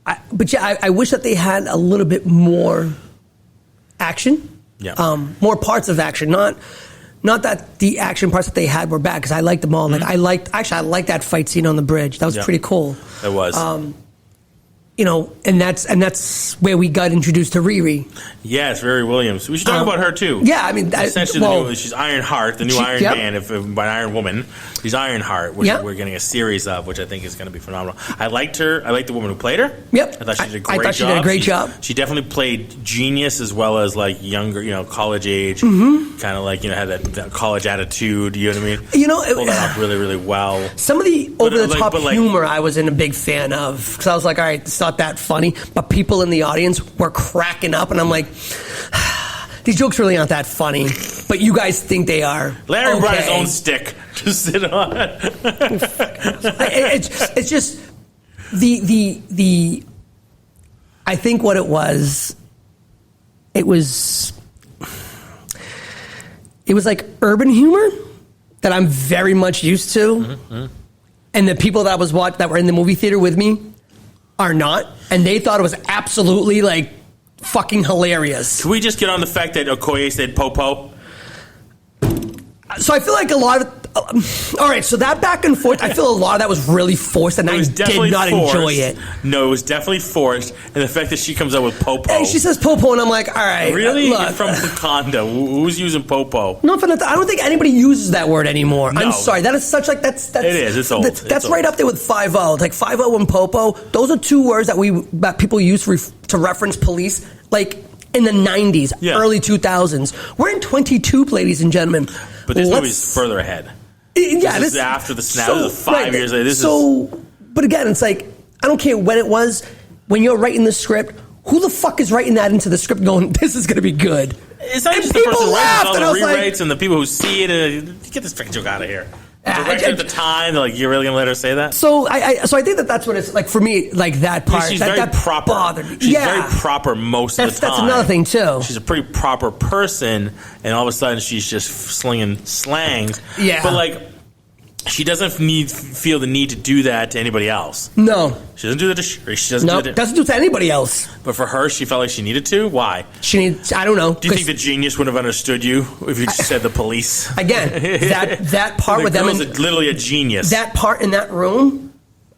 I wish that they had a little bit more action. Yeah. More parts of action, not that the action parts that they had were bad, because I liked them all. Like I liked that fight scene on the bridge. That was pretty cool. It was. And that's where we got introduced to Riri. Yes, Riri Williams. We should talk about her too. Yeah, I mean, essentially, she's Ironheart, the new Iron Man, by Iron Woman. She's Ironheart, which we're getting a series of, which I think is going to be phenomenal. I liked her. I liked the woman who played her. Yep, I thought she did a great job. I thought she did a great job. She definitely played genius as well as like younger, college age, kind of like had that college attitude. You know what I mean? Pulled that off really, really well. Some of the over the top humor I wasn't a big fan of, because I was like, all right, it's not that funny, but people in the audience were cracking up, and I'm like, these jokes really aren't that funny, but you guys think they are. Larry brought his own stick to sit on. It's just the I think what it was like urban humor that I'm very much used to, and the people that that were in the movie theater with me are not, and they thought it was absolutely like fucking hilarious. Can we just get on the fact that Okoye said popo? So I feel like a lot of all right, so that back and forth, I feel a lot of that was really forced, and I did not enjoy it. No, it was definitely forced, and the fact that she comes out with popo. And she says popo, and I'm like, all right. Really? Look, from Wakanda. Who's using popo? No, I don't think anybody uses that word anymore. No. I'm sorry. That is such like, that's it is. It's old. That's right up there with 5-0. Like 5-0 and popo, those are two words that people use to reference police, like in the 90s, early 2000s. We're in 22, ladies and gentlemen. But this movie's further ahead. Yeah, this is after the snap. This is 5 years later. But again, it's like, I don't care when it was, when you're writing the script, who the fuck is writing that into the script going, this is going to be good? It's not just the person who writes, it's all the rewrites and the people who see it, and get this fucking joke out of here. The director at the time, they're like, you're really going to let her say that? So I think that's what it's like for me, like that part. She's that proper. Bothered me. She's very proper most of the time. That's another thing, too. She's a pretty proper person, and all of a sudden she's just slinging slangs. Yeah. But, like, she doesn't feel the need to do that to anybody else. No. She doesn't do that to Shuri. She doesn't do it to anybody else. But for her, she felt like she needed to? Why? I don't know. Do you think the genius would have understood you if you just said the police? Again, that part with them. The girl's literally a genius. That part in that room,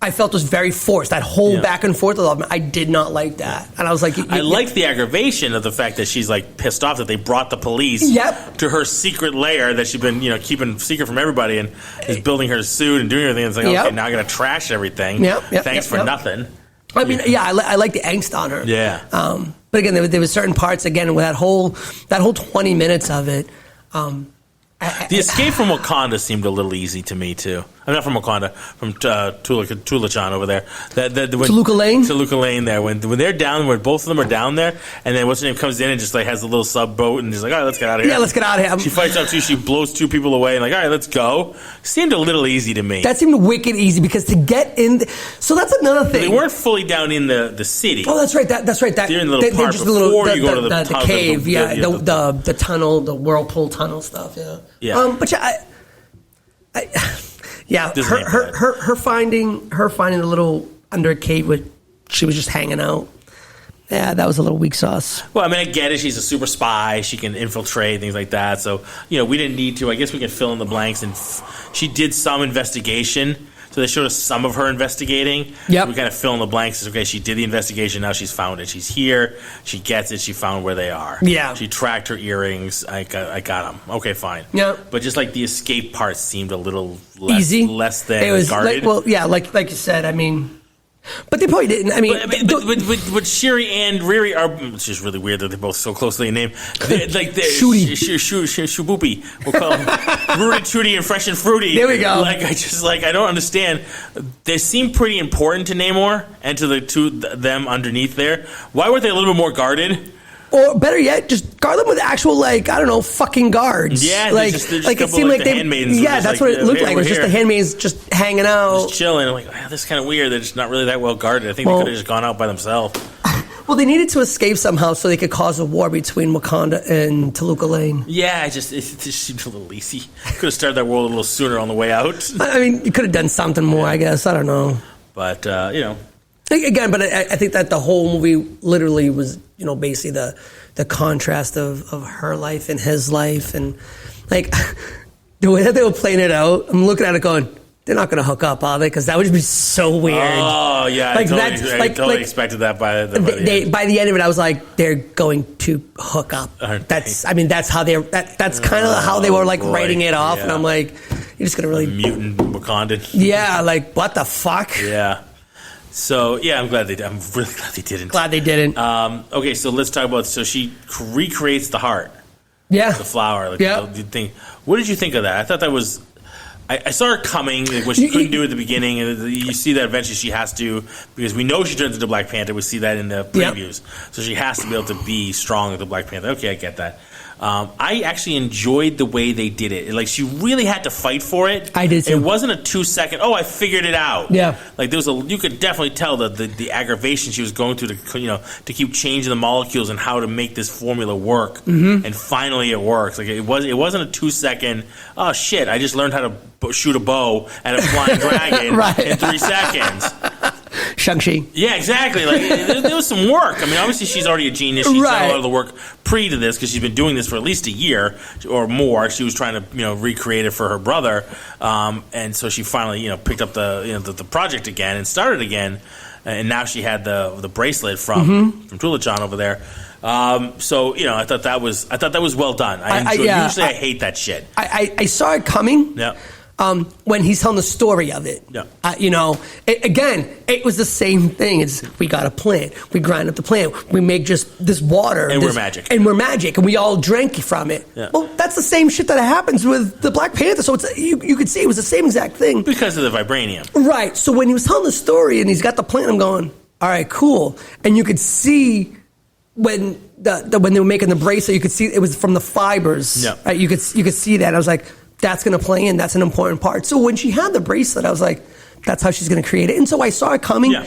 I felt was very forced. That whole back and forth of them, I did not like that. And I was like... I liked the aggravation of the fact that she's like pissed off that they brought the police to her secret lair that she'd been keeping secret from everybody, and is building her suit and doing everything. It's like, okay, now I got to trash everything. Thanks for nothing. I mean, I like the angst on her. Yeah. But again, there were certain parts, again, with that whole 20 minutes of it... the escape from Wakanda seemed a little easy to me too. I'm not from Wakanda, from Tulachan over there. Toluca Lane? Toluca Lane there. When they're down, when both of them are down there, and then what's her name comes in and just like has a little sub boat and just like, all right, let's get out of here. Yeah, let's get out of here. She fights up two, she blows two people away, and like, all right, let's go. Seemed a little easy to me. That seemed wicked easy, because to get in... So that's another thing. They weren't fully down in the city. Oh, that's right. That's right. They're in the little part before you go to the cave. The tunnel, the whirlpool tunnel stuff. Yeah. But her finding the little under a cave where she was just hanging out. Yeah, that was a little weak sauce. Well, I mean, I get it. She's a super spy. She can infiltrate, things like that. So, we didn't need to. I guess we can fill in the blanks. And she did some investigation. So they showed us some of her investigating. Yep. We kind of fill in the blanks. Okay, she did the investigation. Now she's found it. She's here. She gets it. She found where they are. Yeah. She tracked her earrings. I got them. Okay, fine. Yeah. But just like the escape part seemed a little less, easy, less than it was guarded. Like you said. I mean. But they probably didn't. I mean, but Shuri and Riri are. It's just really weird that they're both so closely named. Like Shuboopy. We'll call them Rudy, Tooty, and Fresh and Fruity. There we go. I don't understand. They seem pretty important to Namor and to them underneath there. Why weren't they a little bit more guarded? Or better yet, just guard them with actual, like, I don't know, fucking guards. Yeah, like, they're just like it seemed like the handmaidens. Yeah, that's what it looked like. It was just the handmaids just hanging out, just chilling. I'm like, this is kind of weird. They're just not really that well guarded. I think they could have just gone out by themselves. Well, they needed to escape somehow so they could cause a war between Wakanda and Toluca Lane. Yeah, it just seemed a little lazy. Could have started that war a little sooner on the way out. I mean, you could have done something more, I guess. I don't know. But, Again, but I think that the whole movie literally was, basically the contrast of her life and his life. And, like, the way that they were playing it out, I'm looking at it going, they're not going to hook up, are they? Because that would be so weird. Oh, yeah. Like, I totally expected that by the end. By the end of it, I was like, they're going to hook up. That's how that's kind of how they were, like, writing it off. Yeah. And I'm like, you're just going to really... Mutant Wakandan. Yeah, like, what the fuck? Yeah. So, yeah, I'm really glad they didn't. Glad they didn't. Okay, so let's talk about... So she recreates the heart. Yeah. The flower. Like, yeah. What did you think of that? I thought that was... I saw her coming, what she couldn't do at the beginning, and you see that eventually she has to, because we know she turns into Black Panther. We see that in the previews. Yep. So she has to be able to be strong with the Black Panther. Okay, I get that. I actually enjoyed the way they did it. Like, she really had to fight for it. I did too. It wasn't a 2-second, I figured it out. Yeah. Like, you could definitely tell the aggravation she was going through to keep changing the molecules and how to make this formula work. Mm-hmm. And finally it works. Like, it wasn't a 2-second, oh shit, I just learned how to shoot a bow at a flying dragon in 3 seconds. Shang-Chi. Yeah, exactly. Like, there was some work. I mean, obviously she's already a genius. She's done a lot of the work pre to this because she's been doing this for at least a year or more. She was trying to recreate it for her brother, and so she finally picked up the project again and started again. And now she had the bracelet from Tula-chan over there. So I thought that was well done. Usually I hate that shit. I saw it coming. Yeah. When he's telling the story of it. Yeah. It was the same thing. We got a plant. We grind up the plant. We make just this water. And we're magic. And we're magic. And we all drank from it. Yeah. Well, that's the same shit that happens with the Black Panther. So you could see it was the same exact thing. Because of the vibranium. Right. So when he was telling the story and he's got the plant, I'm going, all right, cool. And you could see when when they were making the bracelet, you could see it was from the fibers. Yeah. Right? You could see that. I was like, that's going to play in. That's an important part. So when she had the bracelet, I was like, that's how she's going to create it. And so I saw it coming. Yeah.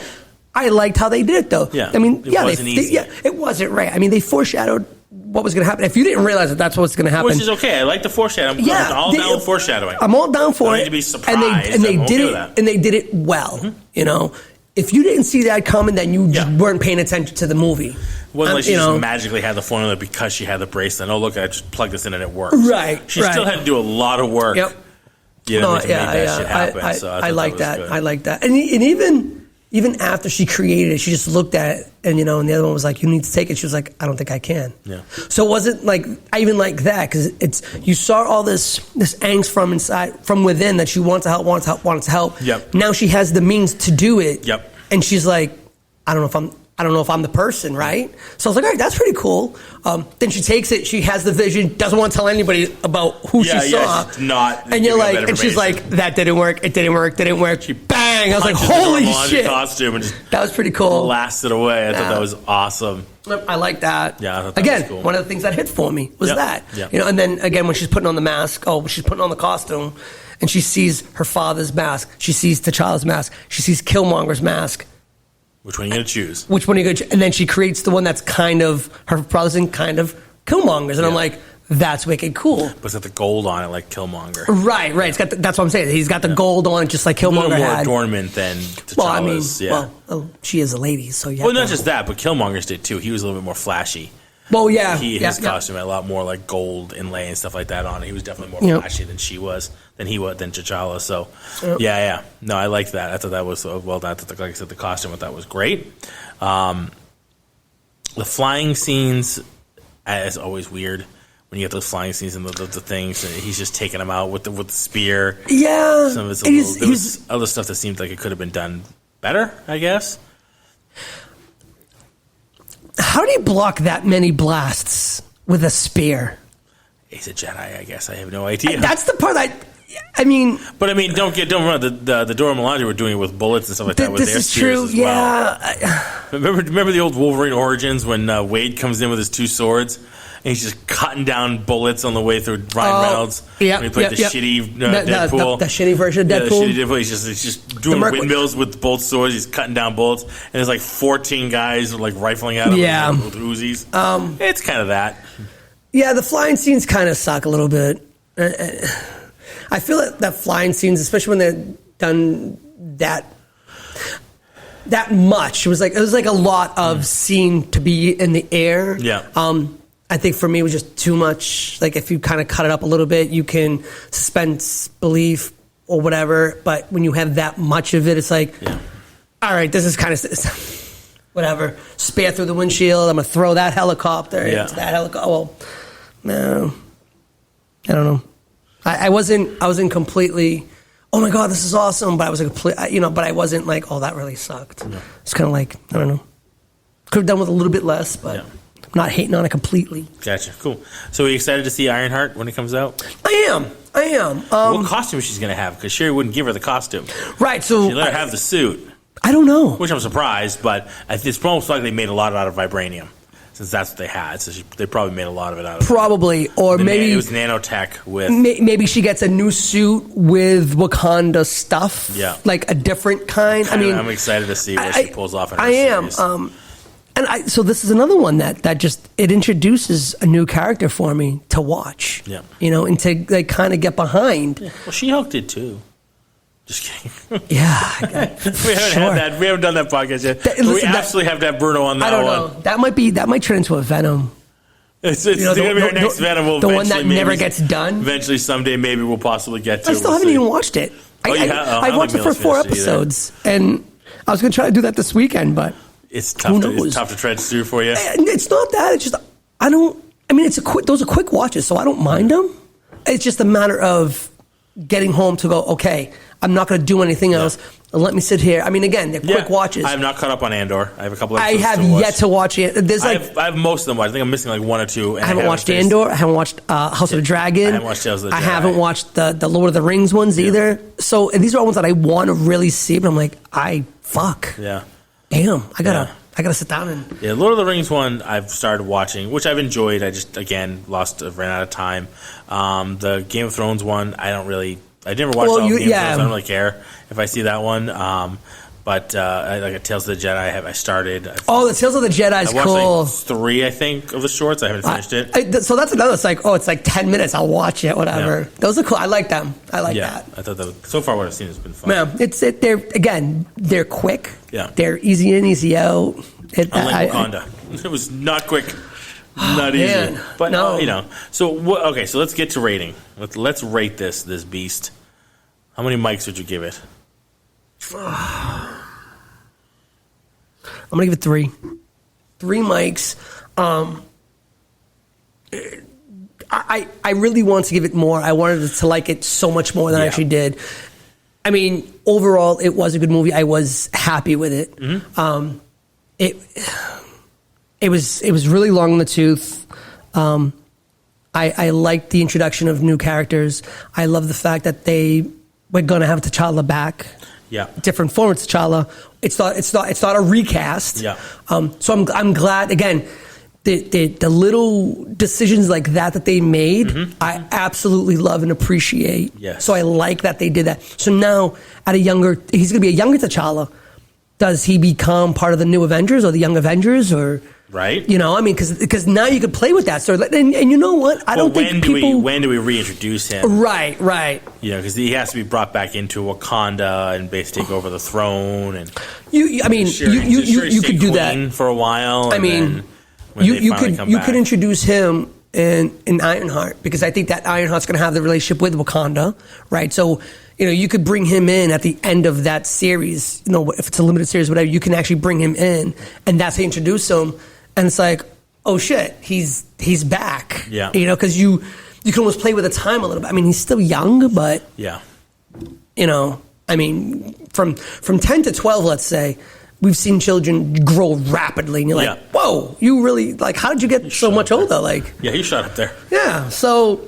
I liked how they did it, though. Yeah. I mean, it wasn't easy. It wasn't right. I mean, they foreshadowed what was going to happen. If you didn't realize that that's what's going to happen. Which is okay. I like the foreshadowing. I'm all down with foreshadowing. I'm all down for it. I need to be surprised. And they did it. And they did it well. Mm-hmm. If you didn't see that coming, then you just weren't paying attention to the movie. It wasn't like she just magically had the formula because she had the bracelet. Oh, look, I just plugged this in and it works. Right. She still had to do a lot of work. Yep. To make that shit happen. So I like that. I like that. And even after she created it, she just looked at it, and and the other one was like, "You need to take it." She was like, "I don't think I can." Yeah. So it wasn't like I even like that because you saw all this angst from within that she wanted to help. Yep. Now she has the means to do it. Yep. And she's like, I don't know if I'm the person, right? So I was like, all right, that's pretty cool. Then she takes it. She has the vision. Doesn't want to tell anybody about who she saw. She's not. And you're like, and she's like, that didn't work. It didn't work. Didn't work. She bang. I was like, holy shit. Costume and just that was pretty cool. Blasted away. I thought that was awesome. I like that. Yeah, I thought that again, was cool. One of the things that hit for me was that. Yep. And then again, when she's putting on the mask, she's putting on the costume, and she sees her father's mask. She sees T'Challa's mask. She sees Killmonger's mask. Which one are you going to choose? Which one are you going to choose? And then she creates the one that's kind of her brother's and kind of Killmonger's. And I'm like, that's wicked cool. But it's got the gold on it like Killmonger. Right. It's got that's what I'm saying. He's got the gold on it just like Killmonger had. A little more adornment than T'Challa's. She is a lady, so yeah. Well, not just that, but Killmonger's did too. He was a little bit more flashy. Well, yeah. His costume had a lot more like gold inlay and stuff like that on it. He was definitely more flashy than T'Challa. So, yeah. No, I liked that. I thought that was well done. Like I said, the costume I thought was great. The flying scenes, as always, weird. When you get those flying scenes and the things, and he's just taking them out with the spear. Yeah. Some of it's there was other stuff that seemed like it could have been done better, I guess. How do you block that many blasts with a spear? He's a Jedi, I guess. I have no idea. That's the part that I mean, don't run. The Dora Milaje were doing it with bullets and stuff like that. With this their is true. As well. Remember the old Wolverine origins when Wade comes in with his 2 swords and he's just cutting down bullets on the way through Ryan Reynolds. Yeah, when he played the shitty Deadpool. The shitty version of Deadpool. The shitty Deadpool. He's just doing windmills with both swords. He's cutting down bullets, and there's like 14 guys like rifling at him with Uzis. It's kind of that. Yeah, the flying scenes kind of suck a little bit. I feel that flying scenes, especially when they're done that much, it was like a lot of scene to be in the air. Yeah. I think for me it was just too much. Like if you kind of cut it up a little bit, you can suspend belief or whatever. But when you have that much of it, it's like, all right, this is kind of whatever. Spear through the windshield. I'm gonna throw that helicopter into that helicopter. Well, no, I don't know. I wasn't completely, oh my God, this is awesome. But I was a complete, but I wasn't like, oh, that really sucked. No. It's kind of like, I don't know. Could have done with a little bit less, but I'm not hating on it completely. Gotcha. Cool. So are you excited to see Ironheart when it comes out? I am. What costume she's going to have? Because Sherry wouldn't give her the costume. Right. So she let her have the suit. I don't know. Which I'm surprised, but it's almost like they made a lot out of vibranium. Since that's what they had, so they probably made a lot of it out of probably, or maybe it was nanotech with. Maybe she gets a new suit with Wakanda stuff, like a different kind. I'm excited to see what she pulls off. In her series. So this is another one that just it introduces a new character for me to watch. Yeah, and to like kind of get behind. Yeah. Well, She-Hulk did too. Just kidding. Yeah, we haven't done that podcast yet. We absolutely have to have Bruno on that one. I don't know. That might turn into a Venom. It's going to be our next Venom. The one that never gets done. Eventually, someday, maybe we'll possibly get to. I still haven't even watched it. I watched it for 4 episodes, and I was going to try to do that this weekend, but it's tough. It's tough to tread through for you. It's not that. It's just I don't. I mean, those are quick watches, so I don't mind them. It's just a matter of getting home to go. Okay, I'm not going to do anything else. Let me sit here. I mean, again, they're quick watches. I have not caught up on Andor. I have a couple of episodes. I have yet to watch it. I have most of them watched. I think I'm missing like 1 or 2. I haven't watched Andor. I haven't watched House of the Dragon. I haven't watched Tales of the Jedi. I haven't watched the Lord of the Rings ones either. So these are all ones that I want to really see, but I'm like, fuck. Yeah. Damn. I gotta sit down and. Yeah, Lord of the Rings one I've started watching, which I've enjoyed. I just ran out of time. The Game of Thrones one, I never watched all Game of Thrones. I don't really care if I see that one. But like Tales of the Jedi, I started. The Tales of the Jedi is cool. I watched like 3, I think, of the shorts. I haven't finished it. So that's another. It's like 10 minutes. I'll watch it. Whatever. Yeah. Those are cool. I like them. I like that. I thought so far what I've seen has been fun. Yeah, they're quick. Yeah, they're easy in, easy out. Unlike Wakanda, it was not quick. Not easy. Man. But no. So so let's get to rating. Let's rate this beast. How many mics would you give it? I'm gonna give it 3. 3 mics. I really wanted to give it more. I wanted to like it so much more than I actually did. I mean, overall, it was a good movie. I was happy with it. Mm-hmm. It was really long in the tooth. I liked the introduction of new characters. I love the fact that we're gonna have T'Challa back. Yeah, different form of T'Challa. It's not a recast. Yeah. So I'm glad again. The little decisions like that they made, I absolutely love and appreciate. Yes. So I like that they did that. So now he's going to be a younger T'Challa. Does he become part of the new Avengers or the Young Avengers or? Right. I mean, because now you could play with that. So and you know what? I don't think people. When do we reintroduce him? Right. Because he has to be brought back into Wakanda and basically take over the throne. And you could do that for a while. I mean, you could introduce him in Ironheart because I think that Ironheart's going to have the relationship with Wakanda, right? So. You could bring him in at the end of that series. If it's a limited series, whatever, you can actually bring him in, and that's how you introduce him. And it's like, oh shit, he's back. Yeah. Because you can almost play with the time a little bit. I mean, he's still young, but yeah. I mean, from 10 to 12, let's say, we've seen children grow rapidly, and you're like, whoa, you really, like, how did you get so much older? Like, yeah, you shot up there. Yeah. So,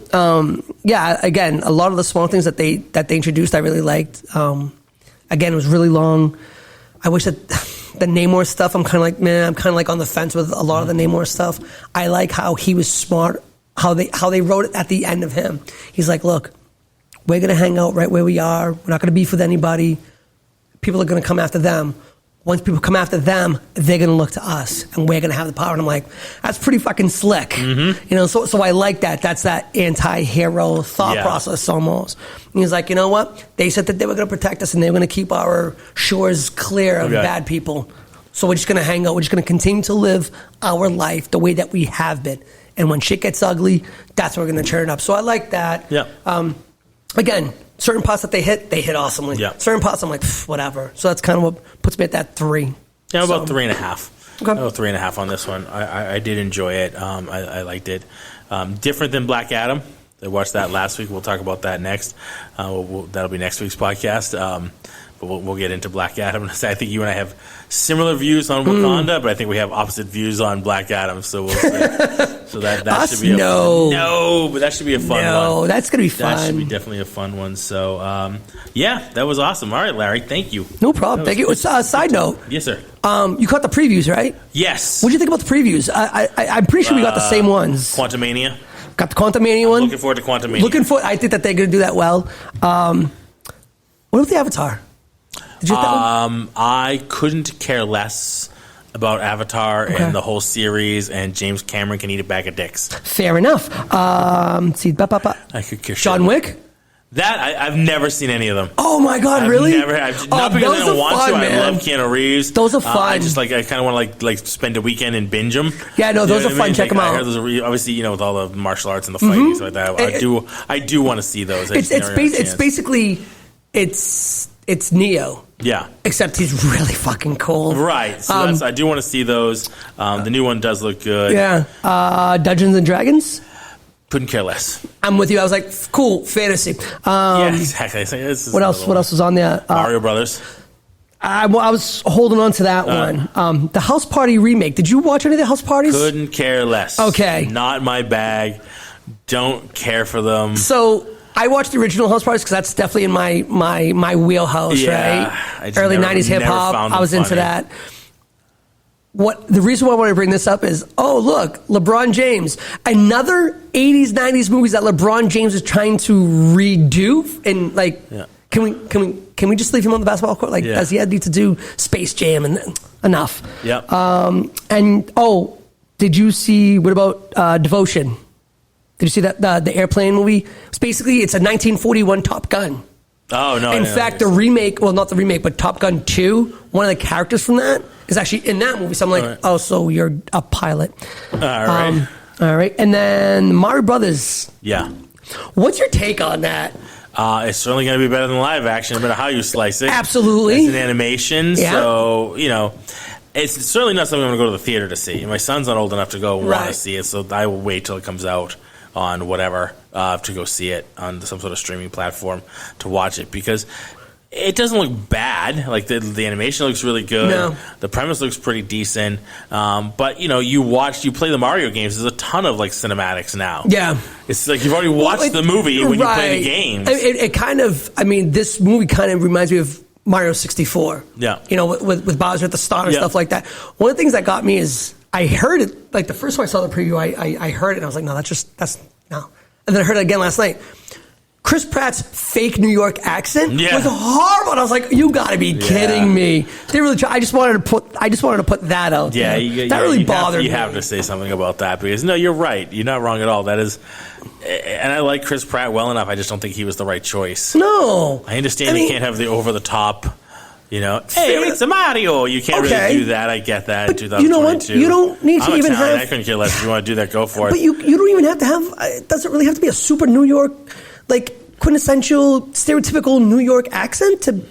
again, a lot of the small things that they introduced, I really liked. Again, it was really long. I wish that the Namor stuff, I'm kind of like on the fence with a lot of the Namor stuff. I like how he was smart, how they wrote it at the end of him. He's like, look, we're going to hang out right where we are. We're not going to beef with anybody. People are going to come after them. Once people come after them, they're going to look to us, and we're going to have the power. And I'm like, that's pretty fucking slick. Mm-hmm. You know, so I like that. That's that anti-hero thought process almost. And he's like, you know what? They said that they were going to protect us, and they were going to keep our shores clear of bad people. So we're just going to hang out. We're just going to continue to live our life the way that we have been. And when shit gets ugly, that's where we're going to turn it up. So I like that. Yeah. Again, certain parts that they hit awesomely. Yeah. Certain parts, I'm like, whatever. So that's kind of what puts me at that 3. Yeah, about 3.5. Okay. About 3.5 on this one. I did enjoy it. I liked it. Different than Black Adam. I watched that last week. We'll talk about that next. That'll be next week's podcast. But we'll get into Black Adam. I think you and I have similar views on Wakanda, but I think we have opposite views on Black Adam. So we'll see. So that should be but that should be a fun one. No, that's gonna be fun. That should be definitely a fun one. So that was awesome. All right, Larry, thank you. No problem. Thank you. Side note. Yes, sir. You caught the previews, right? Yes. What do you think about the previews? I'm pretty sure we got the same ones. Quantumania. Got the Quantumania one. Looking forward to Quantumania. I think that they're gonna do that well. What about the Avatar? Did you I couldn't care less about Avatar and the whole series, and James Cameron can eat a bag of dicks. Fair enough. I could care. John Wick? That I've never seen any of them. Oh my God, really? Not because I don't want to. Man. I love Keanu Reeves. Those are fun. I kind of want to like spend a weekend and binge them. Yeah, no, those are fun. Check them out. I heard those are obviously with all the martial arts and the fighting and stuff like that. I do want to see those. It's basically it's Neo. Yeah. Except he's really fucking cool. Right. So I do want to see those. The new one does look good. Yeah. Dungeons and Dragons? Couldn't care less. I'm with you. I was like, cool, fantasy. Yeah, exactly. What else was on there? Mario Brothers. I was holding on to that one. The House Party remake. Did you watch any of the House Parties? Couldn't care less. Okay. Not my bag. Don't care for them. So I watched the original House Parties because that's definitely in my wheelhouse, right? Early 90s hip hop. I was into that. The reason why I want to bring this up is, look, LeBron James. Another 80s, 90s movies that LeBron James is trying to redo. And can we just leave him on the basketball court? Does he need to do Space Jam and enough? Yep. Did you see, what about Devotion? Did you see that the airplane movie? It's a 1941 Top Gun. Oh, no. In fact, the remake, well, not the remake, but Top Gun 2, one of the characters from that is actually in that movie. So I'm like, so you're a pilot. All right. All right. And then Mario Brothers. Yeah. What's your take on that? It's certainly going to be better than live action, no matter how you slice it. Absolutely. It's an animation, so, it's certainly not something I'm going to go to the theater to see. My son's not old enough to go want to see it, so I will wait till it comes out on whatever to go see it on some sort of streaming platform to watch it, because it doesn't look bad. Like the animation looks really good. No. The premise looks pretty decent. But you play the Mario games. There's a ton of cinematics now. Yeah, it's like you've already watched the movie when you play the games. This movie kind of reminds me of Mario 64. Yeah, with Bowser at the start and stuff like that. One of the things that got me is I heard it the first time I saw the preview. I heard it and I was like, no, that's no. And then I heard it again last night. Chris Pratt's fake New York accent was horrible. And I was like, "You got to be kidding me!" They really tried. I just wanted to put that out there. That really bothered me. You have to say something about that, because no, you're right. You're not wrong at all. That is, and I like Chris Pratt well enough. I just don't think he was the right choice. No, I understand you can't have the over the top. Hey, it's a Mario. You can't really do that. I get that. But 2022. You know what? You don't need to even have. I couldn't care less. If you want to do that, go for it. But you don't even have to have. It doesn't really have to be a super New York, quintessential, stereotypical New York accent to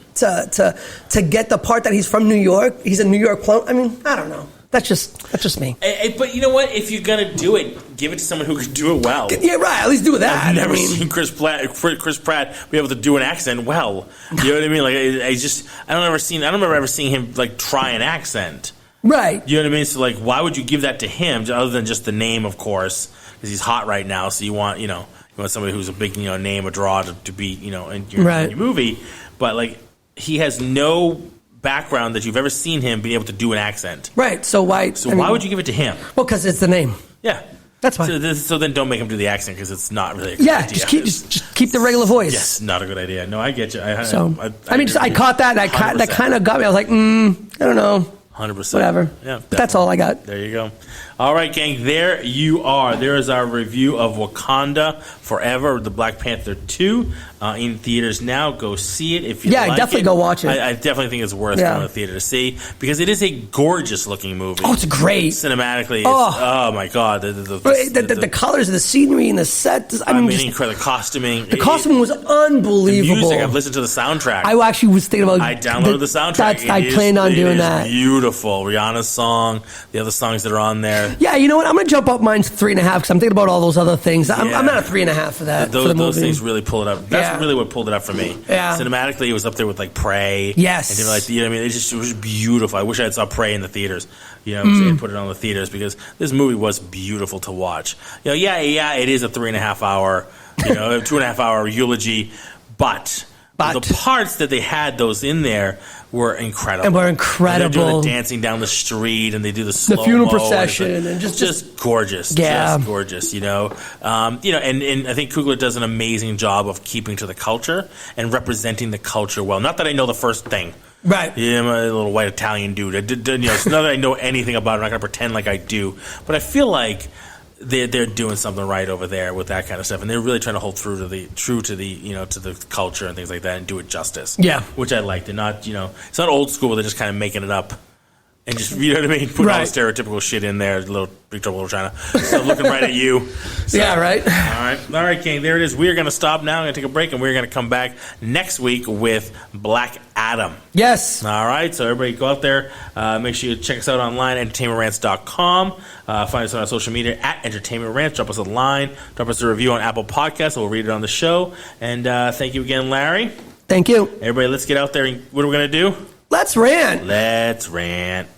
get the part that he's from New York. He's a New York clone. I mean, I don't know. That's just me. But you know what? If you're gonna do it, give it to someone who can do it well. Yeah, right. At least do that. I've never seen Chris Pratt be able to do an accent well. You know what I mean? Like I don't remember ever seeing him like try an accent. Right. You know what I mean? So like, why would you give that to him other than just the name, of course, because he's hot right now. So you want somebody who's a big name, a draw to be in your movie. But like, he has no background that you've ever seen him be able to do an accent. Right. So why would you give it to him? Well, because it's the name. Yeah. That's fine. So then don't make him do the accent because it's not really a good idea. Just keep the regular voice. Yes, not a good idea. No, I get you. I caught that. And that kind of got me. I was like, I don't know. 100%. Whatever. Yeah, that's all I got. There you go. All right, gang. There you are. There is our review of Wakanda Forever, the Black Panther 2 in theaters now. Go see it if you like it. Yeah, definitely go watch it. I definitely think it's worth going to the theater to see because it is a gorgeous looking movie. Oh, it's great. Cinematically, oh my God. The colors of the scenery and the set. The costuming. The costuming was unbelievable. The music, I've listened to the soundtrack. I actually was thinking about I downloaded the soundtrack. I planned on doing that. Beautiful. Rihanna's song, the other songs that are on there. Yeah, you know what? I'm going to jump up mine to 3.5 because I'm thinking about all those other things. I'm at a 3.5 for that. Those things really pull it up. That's really what pulled it up for me. Yeah. Cinematically, it was up there with like Prey. Yes. And like, it was beautiful. I wish I had saw Prey in the theaters. I wish they had put it on the theaters because this movie was beautiful to watch. It is a 3.5 hour, 2.5 hour eulogy, but the parts that they had those in there were incredible. And were incredible. And they're doing the dancing down the street, and they do the slow-mo. The funeral procession. And just gorgeous. Yeah. Just gorgeous, and I think Coogler does an amazing job of keeping to the culture and representing the culture well. Not that I know the first thing. Right. Yeah, I'm a little white Italian dude. It's not that I know anything about it. I'm not going to pretend like I do. But I feel like they're doing something right over there with that kind of stuff, and they're really trying to hold true to the culture and things like that, and do it justice. Yeah, which I like. They're not, it's not old school. They're just kind of making it up, and just put all the stereotypical shit in there. Big Trouble in Little China. So looking right at you. So, yeah, right. All right, King. There it is. We are going to stop now. I'm going to take a break, and we're going to come back next week with Black Adam. Yes. All right. So everybody go out there. Make sure you check us out online, entertainmentrants.com. Find us on our social media at Entertainment Rants. Drop us a line. Drop us a review on Apple Podcasts. We'll read it on the show. And thank you again, Larry. Thank you. Everybody, let's get out there. And what are we going to do? Let's rant. Let's rant.